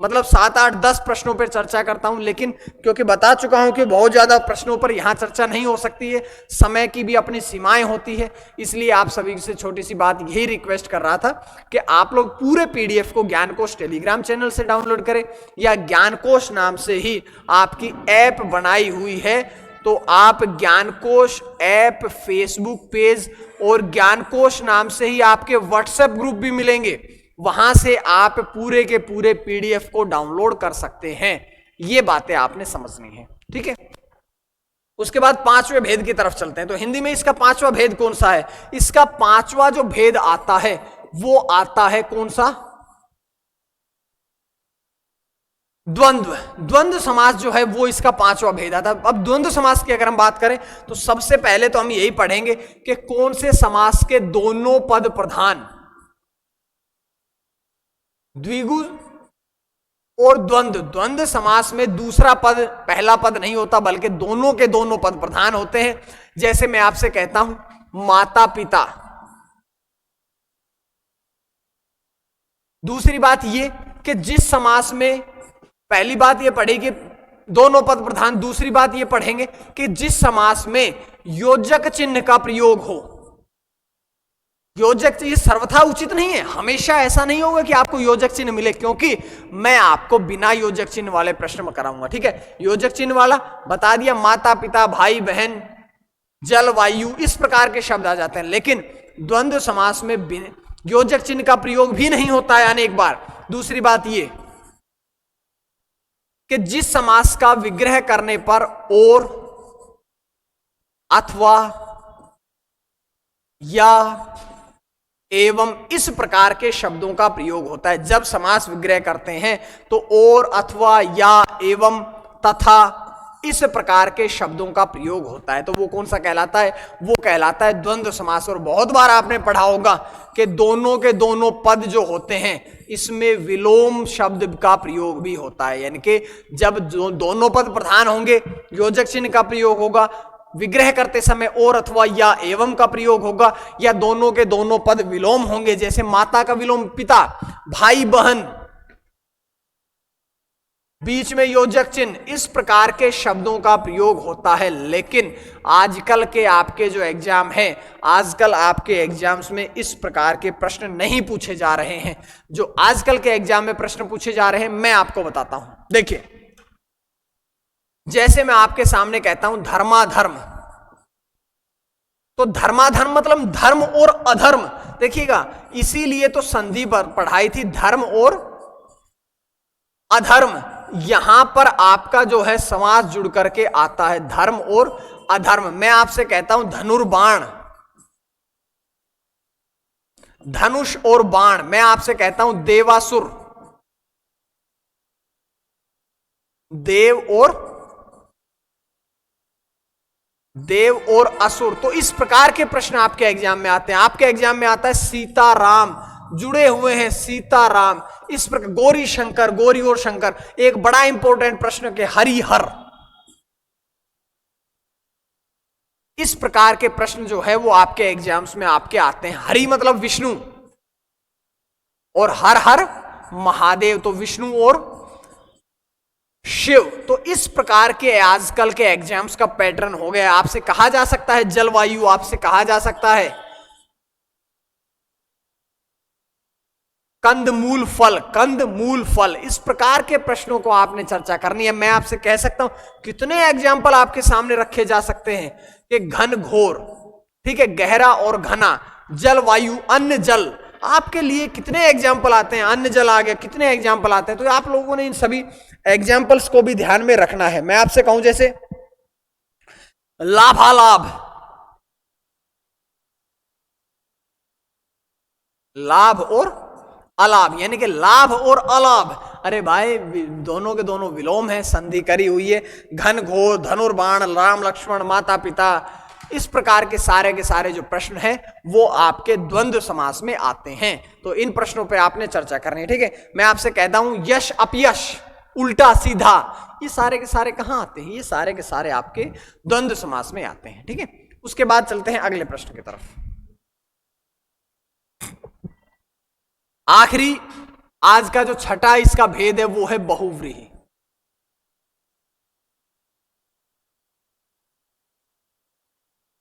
Speaker 1: मतलब 7, 8, 10 प्रश्नों पर चर्चा करता हूं, लेकिन क्योंकि बता चुका हूं कि बहुत ज्यादा प्रश्नों पर यहां चर्चा नहीं हो सकती है, समय की भी अपनी सीमाएं होती है, इसलिए आप सभी से छोटी सी बात यही रिक्वेस्ट कर रहा था कि आप लोग पूरे पीडीएफ को ज्ञानकोश टेलीग्राम चैनल से डाउनलोड करें, या ज्ञानकोश नाम से ही आपकी ऐप बनाई हुई है, तो आप ज्ञानकोश ऐप फेसबुक पेज और ज्ञानकोश नाम से ही आपके व्हाट्सएप ग्रुप भी मिलेंगे, वहां से आप पूरे के पूरे पीडीएफ को डाउनलोड कर सकते हैं। ये बातें आपने समझनी है, ठीक है। उसके बाद 5वें भेद की तरफ चलते हैं। तो हिंदी में इसका 5वां भेद कौन सा है? इसका 5वां जो भेद आता है वो आता है कौन सा? द्वंद्व। द्वंद्व समास जो है वो इसका 5वां भेद आता है। अब द्वंद्व समास की अगर हम बात करें तो सबसे पहले तो हम यही पढ़ेंगे कि कौन से समास के दोनों पद प्रधान, द्विगु और द्वंद्व। द्वंद्व समास में दूसरा पद पहला पद नहीं होता, बल्कि दोनों के दोनों पद प्रधान होते हैं। जैसे मैं आपसे कहता हूं माता पिता। दूसरी बात यह कि जिस समास में, पहली बात यह पढ़ेगी दोनों पद प्रधान, दूसरी बात यह पढ़ेंगे कि जिस समास में योजक चिन्ह का प्रयोग हो। योजक चिन्ह सर्वथा उचित नहीं है, हमेशा ऐसा नहीं होगा कि आपको योजक चिन्ह मिले, क्योंकि मैं आपको बिना योजक चिन्ह वाले प्रश्न में कराऊंगा, ठीक है। योजक चिन्ह वाला बता दिया, माता पिता, भाई बहन, जल वायु, इस प्रकार के शब्द आ जाते हैं। लेकिन द्वंद्व समास में योजक चिन्ह का प्रयोग भी नहीं होता है अनेक बार। दूसरी बात यह कि जिस समास का विग्रह करने पर और, अथवा, या, एवं इस प्रकार के शब्दों का प्रयोग होता है। जब समास विग्रह करते हैं तो और, अथवा, या, एवं, तथा इस प्रकार के शब्दों का प्रयोग होता है। तो वो कौन सा कहलाता है? वो कहलाता है द्वंद्व समास। और बहुत बार आपने पढ़ा होगा कि दोनों के दोनों पद जो होते हैं इसमें विलोम शब्द का प्रयोग भी होता है, यानी कि जब दोनों पद प्रधान होंगे योजक चिन्ह का प्रयोग होगा, विग्रह करते समय और, अथवा, या, एवं का प्रयोग होगा, या दोनों के दोनों पद विलोम होंगे। जैसे माता का विलोम पिता, भाई बहन, बीच में योजक चिन्ह, इस प्रकार के शब्दों का प्रयोग होता है। लेकिन आजकल के आपके जो एग्जाम है, आजकल आपके एग्जाम्स में इस प्रकार के प्रश्न नहीं पूछे जा रहे हैं। जो आजकल के एग्जाम में प्रश्न पूछे जा रहे हैं मैं आपको बताता हूं। देखिए, जैसे मैं आपके सामने कहता हूं धर्माधर्म, तो धर्माधर्म मतलब धर्म और अधर्म। देखिएगा, इसीलिए तो संधि पर पढ़ाई थी, धर्म और अधर्म। यहां पर आपका जो है समास जुड़ करके आता है, धर्म और अधर्म। मैं आपसे कहता हूं धनुर्बाण, धनुष और बाण। मैं आपसे कहता हूं देवासुर, देव और देव और असुर। तो इस प्रकार के प्रश्न आपके एग्जाम में आते हैं। आपके एग्जाम में आता है सीताराम, जुड़े हुए हैं सीताराम, इस प्रकार गौरी शंकर, गौरी और शंकर। एक बड़ा इंपॉर्टेंट प्रश्न के हरिहर, इस प्रकार के प्रश्न जो है वो आपके एग्जाम्स में आपके आते हैं। हरि मतलब विष्णु और हर हर महादेव, तो विष्णु और शिव। तो इस प्रकार के आजकल के एग्जाम्स का पैटर्न हो गया। आपसे कहा जा सकता है जलवायु, आपसे कहा जा सकता है कंदमूल फल, कंदमूल फल। इस प्रकार के प्रश्नों को आपने चर्चा करनी है। मैं आपसे कह सकता हूं कितने एग्जाम्पल आपके सामने रखे जा सकते हैं कि घन घोर, ठीक है, गहरा और घना, जलवायु, अन्न जल, आपके लिए कितने एग्जाम्पल आते हैं, अन्न जल आ गया, कितने एग्जाम्पल आते हैं। तो आप लोगों ने इन सभी एग्जाम्पल्स को भी ध्यान में रखना है। मैं आपसे कहूं जैसे लाभालाभ, लाभ और अलाभ, यानी कि लाभ और अलाभ, अरे भाई दोनों के दोनों विलोम है, संधि करी हुई है। घन घोर, धनुर्बाण, राम लक्ष्मण, माता पिता, इस प्रकार के सारे जो प्रश्न हैं वो आपके द्वंद्व समास में आते हैं। तो इन प्रश्नों पे आपने चर्चा करनी है, ठीक है। मैं आपसे कहता हूं यश अपयश, उल्टा सीधा, ये सारे के सारे कहां आते हैं, ये सारे के सारे आपके द्वंद्व समास में आते हैं, ठीक है। उसके बाद चलते हैं अगले प्रश्न की तरफ। आखिरी आज का जो छठा इसका भेद है वो है बहुव्रीहि।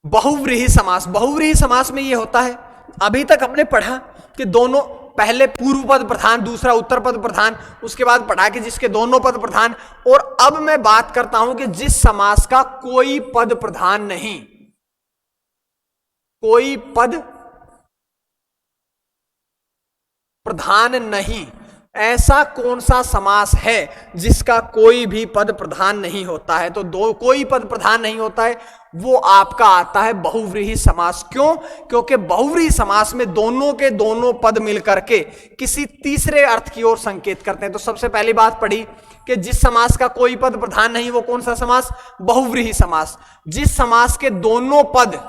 Speaker 1: बहुव्रीहि समास, बहुव्रीहि समास में यह होता है, अभी तक हमने पढ़ा कि दोनों, पहले पूर्व पद प्रधान, दूसरा उत्तर पद प्रधान, उसके बाद पढ़ा कि जिसके दोनों पद प्रधान, और अब मैं बात करता हूं कि जिस समास का कोई पद प्रधान नहीं, कोई पद प्रधान नहीं, ऐसा कौन सा समास है जिसका कोई भी पद प्रधान नहीं होता है। तो दो कोई पद प्रधान नहीं होता है, वो आपका आता है बहुव्रीहि समास। क्यों? क्योंकि बहुव्रीहि समास में दोनों के दोनों पद मिलकर के किसी तीसरे अर्थ की ओर संकेत करते हैं। तो सबसे पहली बात पढ़ी कि जिस समास का कोई पद प्रधान नहीं, वो कौन सा समास? बहुव्रीहि समास। जिस समास के दोनों पद,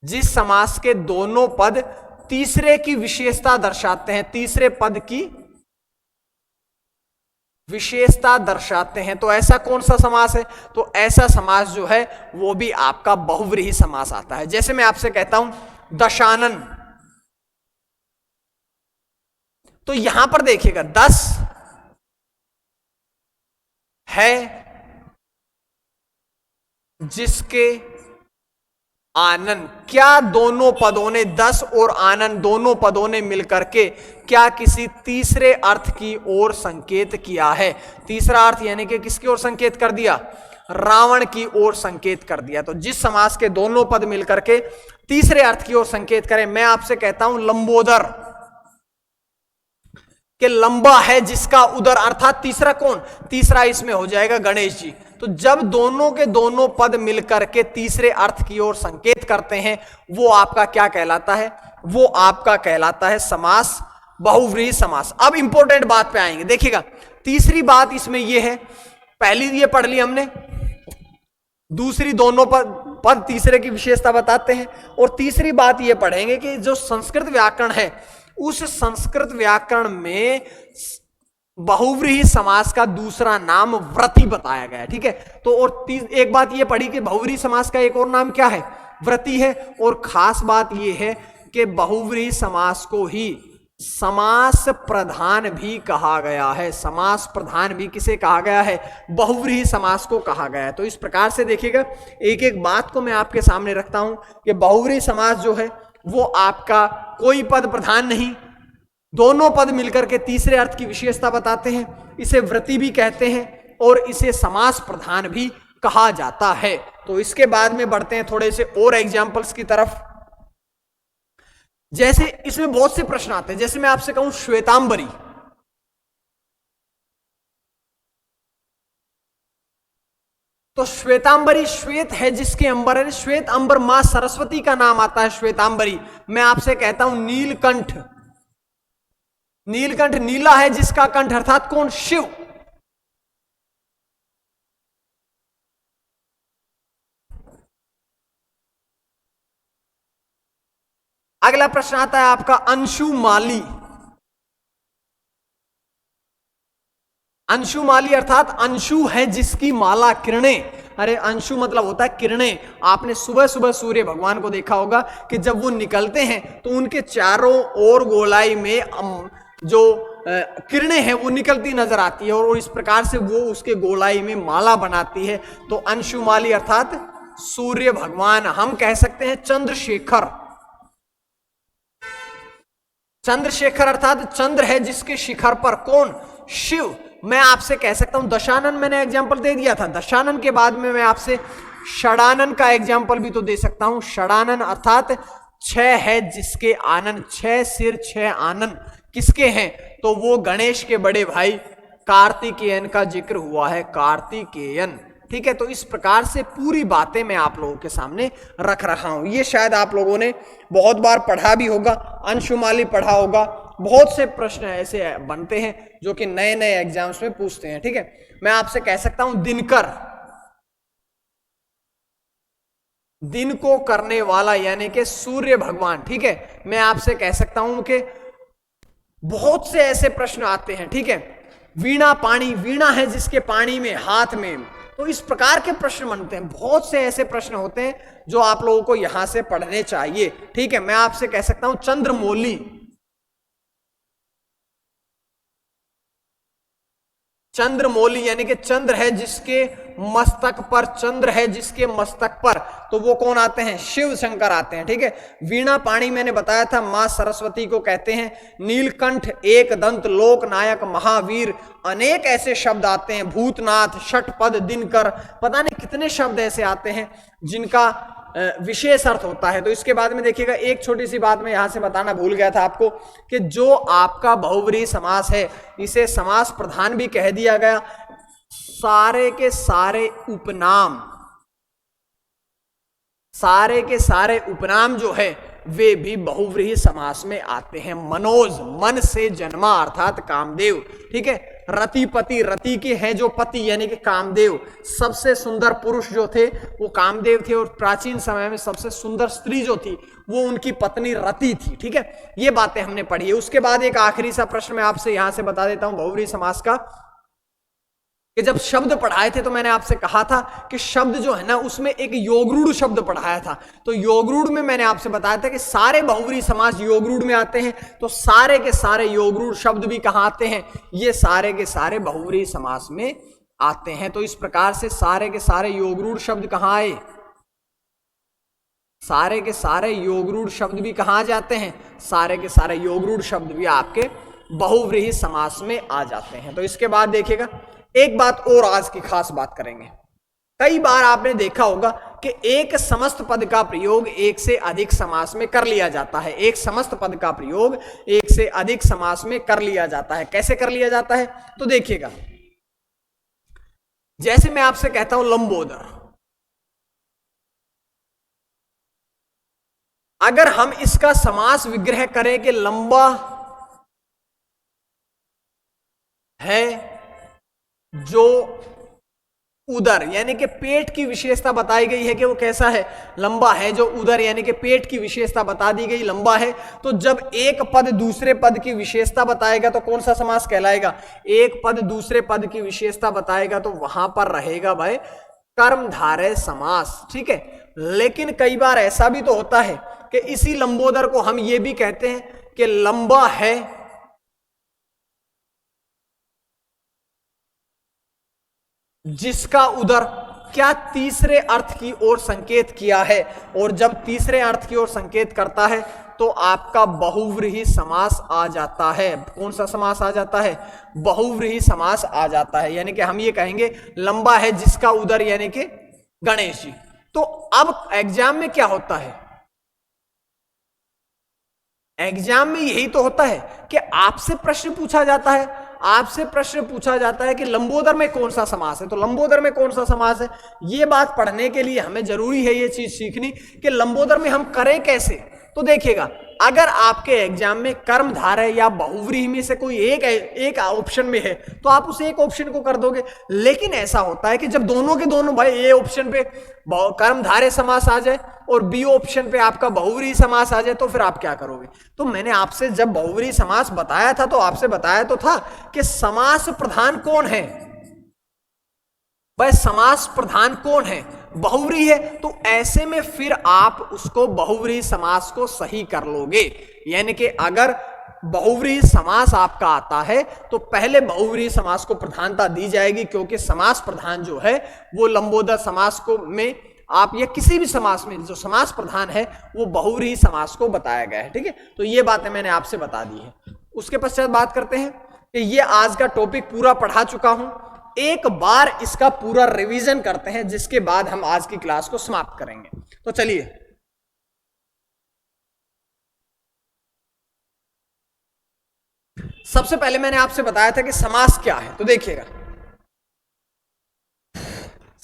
Speaker 1: जिस समास के दोनों पद तीसरे की विशेषता दर्शाते हैं, तीसरे पद की विशेषता दर्शाते हैं, तो ऐसा कौन सा समास है? तो ऐसा समास जो है वो भी आपका बहुव्रीहि समास आता है। जैसे मैं आपसे कहता हूं दशानन, तो यहां पर देखिएगा 10 है जिसके आनंद, क्या दोनों पदों ने, 10 और आनंद दोनों पदों ने मिलकर के क्या किसी तीसरे अर्थ की ओर संकेत किया है? तीसरा अर्थ यानी कि किसकी ओर संकेत कर दिया? रावण की ओर संकेत कर दिया। तो जिस समास के दोनों पद मिलकर के तीसरे अर्थ की ओर संकेत करें, मैं आपसे कहता हूं लंबोदर, कि लंबा है जिसका उदर, अर्थात तीसरा कौन? तीसरा इसमें हो जाएगा गणेश जी। तो जब दोनों के दोनों पद मिलकर के तीसरे अर्थ की ओर संकेत करते हैं, वो आपका क्या कहलाता है? वो आपका कहलाता है समास बहुव्रीहि समास। अब इंपॉर्टेंट बात पे आएंगे, देखिएगा। तीसरी बात इसमें यह है, पहली ये पढ़ ली हमने, दूसरी दोनों पद तीसरे की विशेषता बताते हैं, और तीसरी बात ये पढ़ेंगे कि जो संस्कृत व्याकरण है, उस संस्कृत व्याकरण में बहुव्रीहि समास का दूसरा नाम व्रति बताया गया है, ठीक है। तो और एक बात ये पढ़ी कि बहुव्रीहि समास का एक और नाम क्या है? व्रति है। और खास बात ये है कि बहुव्रीहि समास को ही समास प्रधान भी कहा गया है। समास प्रधान भी किसे कहा गया है? बहुव्रीहि समास को कहा गया है। तो इस प्रकार से देखिएगा, एक एक बात को मैं आपके सामने रखता हूं कि बहुव्रीहि समास जो है वो आपका कोई पद प्रधान नहीं, दोनों पद मिलकर के तीसरे अर्थ की विशेषता बताते हैं, इसे व्रति भी कहते हैं और इसे समास प्रधान भी कहा जाता है। तो इसके बाद में बढ़ते हैं थोड़े से और एग्जाम्पल्स की तरफ। जैसे इसमें बहुत से प्रश्न आते हैं, जैसे मैं आपसे कहूं श्वेतांबरी, तो श्वेतांबरी, श्वेत है जिसके अंबर है, श्वेत अंबर मां सरस्वती का नाम आता है श्वेतांबरी। मैं आपसे कहता हूं नीलकंठ, नीलकंठ नीला है जिसका कंठ, अर्थात कौन? शिव। अगला प्रश्न आता है आपका अंशुमाली। अंशुमाली अर्थात अंशु है जिसकी माला किरणें। अरे अंशु मतलब होता है किरणें। आपने सुबह सुबह सूर्य भगवान को देखा होगा कि जब वो निकलते हैं तो उनके चारों ओर गोलाई में जो किरणें हैं वो निकलती नजर आती है और इस प्रकार से वो उसके गोलाई में माला बनाती है। तो अंशुमाली अर्थात सूर्य भगवान। हम कह सकते हैं चंद्रशेखर। चंद्रशेखर अर्थात चंद्र है जिसके शिखर पर कौन? शिव। मैं आपसे कह सकता हूं दशानन, मैंने एग्जाम्पल दे दिया था। दशानन के बाद में मैं आपसे षडानन का एग्जाम्पल भी तो दे सकता हूं। षडानन अर्थात छह है जिसके आनन, छह सिर छह आनन किसके हैं? तो वो गणेश के बड़े भाई कार्तिकेयन का जिक्र हुआ है, कार्तिकेयन। ठीक है, तो इस प्रकार से पूरी बातें मैं आप लोगों के सामने रख रहा हूं। ये शायद आप लोगों ने बहुत बार पढ़ा भी होगा, अंशुमाली पढ़ा होगा। बहुत से प्रश्न ऐसे बनते हैं जो कि नए नए एग्जाम्स में पूछते हैं। ठीक है, मैं आपसे कह सकता हूं दिनकर, दिन को करने वाला यानी कि सूर्य भगवान। ठीक है, मैं आपसे कह सकता हूं कि बहुत से ऐसे प्रश्न आते हैं। ठीक है, वीणा पानी, वीणा है जिसके पानी में हाथ में, तो इस प्रकार के प्रश्न बनते हैं। बहुत से ऐसे प्रश्न होते हैं जो आप लोगों को यहां से पढ़ने चाहिए। ठीक है, मैं आपसे कह सकता हूं चंद्रमौली। चंद्रमौली यानी कि चंद्र है जिसके मस्तक पर, चंद्र है जिसके मस्तक पर, तो वो कौन आते हैं? शिव शंकर आते हैं। ठीक है, वीणा पाणी मैंने बताया था मां सरस्वती को कहते हैं। नीलकंठ, एक दंत, लोकनायक, महावीर, अनेक ऐसे शब्द आते हैं। भूतनाथ, षटपद, दिनकर, पता नहीं कितने शब्द ऐसे आते हैं जिनका विशेष अर्थ होता है। तो इसके बाद में देखिएगा, एक छोटी सी बात मैं यहां से बताना भूल गया था आपको कि जो आपका बहुव्रीहि समास है इसे समास प्रधान भी कह दिया गया। सारे के सारे उपनाम, सारे के सारे उपनाम जो है वे भी बहुव्रीहि समास में आते हैं। मनोज, मन से जन्मा अर्थात कामदेव। ठीक है, रतिपति, रति के हैं जो पति यानी कि कामदेव। सबसे सुंदर पुरुष जो थे वो कामदेव थे और प्राचीन समय में सबसे सुंदर स्त्री जो थी वो उनकी पत्नी रति थी। ठीक है, ये बातें हमने पढ़ी है। उसके बाद एक आखिरी सा प्रश्न मैं आपसे यहां से बता देता हूं बहुव्रीहि समास का, कि जब शब्द पढ़ाए थे तो मैंने आपसे कहा था कि शब्द जो है ना उसमें एक योगरूढ़ शब्द पढ़ाया था। तो योगरूढ़ में मैंने आपसे बताया था कि सारे बहुव्रीहि समास योगरूढ़ में आते हैं। तो सारे के सारे योगरूढ़ शब्द भी कहां आते हैं? ये सारे के सारे बहुव्रीहि समास में आते हैं। तो इस प्रकार से सारे के सारे योगरूढ़ शब्द कहां आए? सारे के सारे योगरूढ़ शब्द भी कहां जाते हैं? सारे के सारे योगरूढ़ शब्द भी आपके बहुव्रीहि समास में आ जाते हैं। तो इसके बाद देखिएगा, एक बात और आज की खास बात करेंगे। कई बार आपने देखा होगा कि एक समस्त पद का प्रयोग एक से अधिक समास में कर लिया जाता है। एक समस्त पद का प्रयोग एक से अधिक समास में कर लिया जाता है। कैसे कर लिया जाता है? तो देखिएगा, जैसे मैं आपसे कहता हूं लंबोदर, अगर हम इसका समास विग्रह करें कि लंबा है जो उदर, यानी कि पेट की विशेषता बताई गई है कि वो कैसा है? लंबा है जो उदर, यानी कि पेट की विशेषता बता दी गई, लंबा है। तो जब एक पद दूसरे पद की विशेषता बताएगा तो कौन सा समास कहलाएगा? एक पद दूसरे पद की विशेषता बताएगा तो वहां पर रहेगा भाई कर्मधारय समास। ठीक है, लेकिन कई बार ऐसा भी तो होता है कि इसी लंबोदर को हम ये भी कहते हैं कि लंबा है जिसका उदर, क्या तीसरे अर्थ की ओर संकेत किया है। और जब तीसरे अर्थ की ओर संकेत करता है तो आपका बहुव्रीहि समास आ जाता है। कौन सा समास आ जाता है? बहुव्रीहि समास आ जाता है। यानी कि हम ये कहेंगे लंबा है जिसका उदर, यानी कि गणेश जी। तो अब एग्जाम में क्या होता है? एग्जाम में यही तो होता है कि आपसे प्रश्न पूछा जाता है, आपसे प्रश्न पूछा जाता है कि लंबोदर में कौन सा समास है। तो लंबोदर में कौन सा समास है, ये बात पढ़ने के लिए हमें जरूरी है ये चीज सीखनी कि लंबोदर में हम करें कैसे। तो देखिएगा, अगर आपके एग्जाम में कर्मधारय या बहुव्रीहि में से कोई एक ऑप्शन में है तो आप उस एक ऑप्शन को कर दोगे। लेकिन ऐसा होता है कि जब दोनों के दोनों भाई ए ऑप्शन पे कर्मधारय समास आ जाए और बी ऑप्शन पे आपका बहुव्रीहि समास आ जाए तो फिर आप क्या करोगे। तो मैंने आपसे जब बहुव्रीहि समास बताया था तो आपसे बताया तो था कि समास प्रधान कौन है, भाई समास प्रधान कौन है, बहुव्रीहि है। तो ऐसे में फिर आप उसको बहुव्रीहि समास को सही कर लोगे। यानी कि अगर बहुव्रीहि समास आपका आता है तो पहले बहुव्रीहि समास को प्रधानता दी जाएगी, क्योंकि समास प्रधान जो है वो लंबोदर समास को में आप या किसी भी समास में जो समास प्रधान है वो बहुव्रीहि समास को बताया गया है। ठीक है, तो ये बातें मैंने आपसे बता दी है। उसके पश्चात बात करते हैं कि ये आज का टॉपिक पूरा पढ़ा चुका हूं, एक बार इसका पूरा रिवीजन करते हैं जिसके बाद हम आज की क्लास को समाप्त करेंगे। तो चलिए, सबसे पहले मैंने आपसे बताया था कि समास क्या है। तो देखिएगा,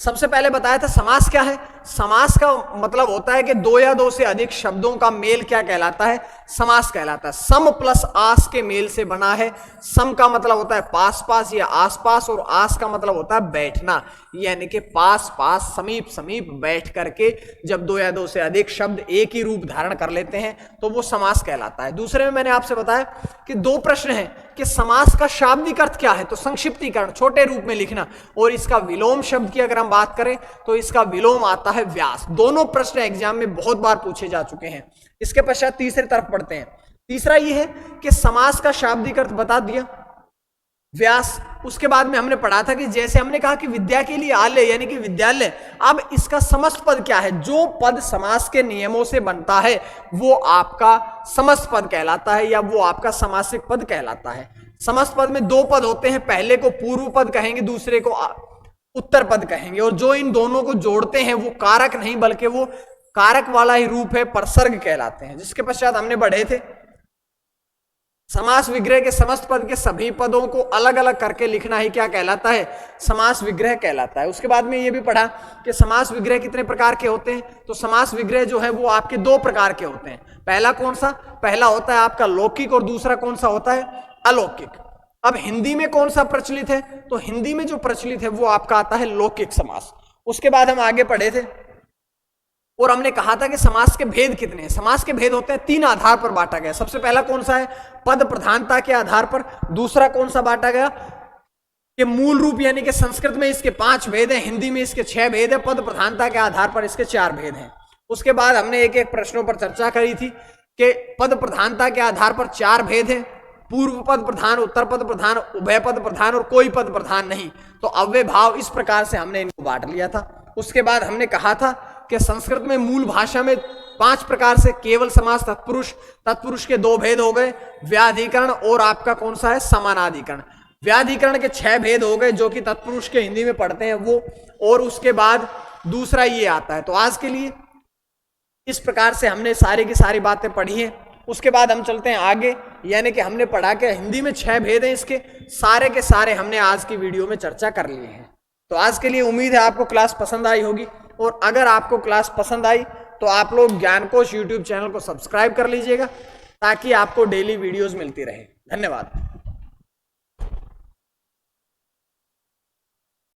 Speaker 1: सबसे पहले बताया था समास क्या है। समास का मतलब होता है कि दो या दो से अधिक शब्दों का मेल क्या कहलाता है, समास कहलाता है। सम प्लस आस के मेल से बना है। सम का मतलब होता है पास पास या आस पास, और आस का मतलब होता है बैठना, यानी कि पास पास समीप समीप बैठ करके जब दो या दो से अधिक शब्द एक ही रूप धारण कर लेते हैं तो वो समास कहलाता है। दूसरे में मैंने आपसे बताया कि दो प्रश्न हैं कि समास का शाब्दिक अर्थ क्या है, तो संक्षिप्तीकरण, छोटे रूप में लिखना, और इसका विलोम शब्द की अगर हम बात करें तो इसका विलोम आता है व्यास। दोनों प्रश्न एग्जाम में बहुत बार पूछे जा चुके हैं। इसके पश्चात तीसरी तरफ पढ़ते हैं। तीसरा यह है कि समास का शाब्दिक अर्थ बता दिया, व्यास। उसके बाद में हमने पढ़ा था कि जैसे हमने कहा कि विद्या के लिए आलय यानी कि विद्यालय, अब इसका समस्त पद क्या है, जो पद समास के नियमों से बनता है वो आपका समस्त पद कहलाता है या वो आपका समासिक पद कहलाता है। समस्त पद में दो पद होते हैं, पहले को पूर्व पद कहेंगे, दूसरे को उत्तर पद कहेंगे, और जो इन दोनों को जोड़ते हैं वो कारक नहीं बल्कि वो कारक वाला ही रूप है, परसर्ग कहलाते हैं। जिसके पश्चात हमने बढ़े थे समास विग्रह के समस्त पद के सभी पदों को अलग अलग करके लिखना ही क्या कहलाता है, समास विग्रह कहलाता है। उसके बाद में ये भी पढ़ा कि समास विग्रह कितने प्रकार के होते हैं। तो समास विग्रह जो है वो आपके दो प्रकार के होते हैं। पहला कौन सा, पहला होता है आपका लौकिक, और दूसरा कौन सा होता है, अलौकिक। अब हिंदी में कौन सा प्रचलित है, तो हिंदी में जो प्रचलित है वो आपका आता है लौकिक समास। उसके बाद हम आगे पढ़े थे और हमने कहा था कि समास के भेद कितने हैं। समास के भेद होते हैं, तीन आधार पर बांटा गया। सबसे पहला कौन सा है, पद प्रधानता के आधार पर। दूसरा कौन सा बांटा गया कि मूल रूप, यानी कि संस्कृत में इसके 5 भेद हैं, हिंदी में इसके 6 भेद है, पद प्रधानता के आधार पर इसके 4 भेद हैं। उसके बाद हमने एक एक प्रश्नों पर चर्चा करी थी कि पद प्रधानता के आधार पर 4 भेद हैं, पूर्व पद प्रधान, उत्तर पद प्रधान, उभय पद प्रधान और कोई पद प्रधान नहीं। तो अव्यय भाव, इस प्रकार से हमने इनको बांट लिया था। उसके बाद हमने कहा था कि संस्कृत में मूल भाषा में 5 प्रकार से केवल समास, तत्पुरुष, तत्पुरुष के 2 भेद हो गए, व्याधिकरण और आपका कौन सा है, समानाधिकरण। व्याधिकरण के 6 भेद हो गए जो कि तत्पुरुष के हिंदी में पढ़ते हैं वो, और उसके बाद दूसरा ये आता है। तो आज के लिए इस प्रकार से हमने सारी की सारी बातें पढ़ी हैं। उसके बाद हम चलते हैं आगे, यानी कि हमने पढ़ा कि हिंदी में 6 भेद हैं, इसके सारे के सारे हमने आज की वीडियो में चर्चा कर लिए हैं। तो आज के लिए उम्मीद है आपको क्लास पसंद आई होगी, और अगर आपको क्लास पसंद आई तो आप लोग ज्ञानकोश यूट्यूब चैनल को सब्सक्राइब कर लीजिएगा ताकि आपको डेली वीडियोस मिलती रहे। धन्यवाद।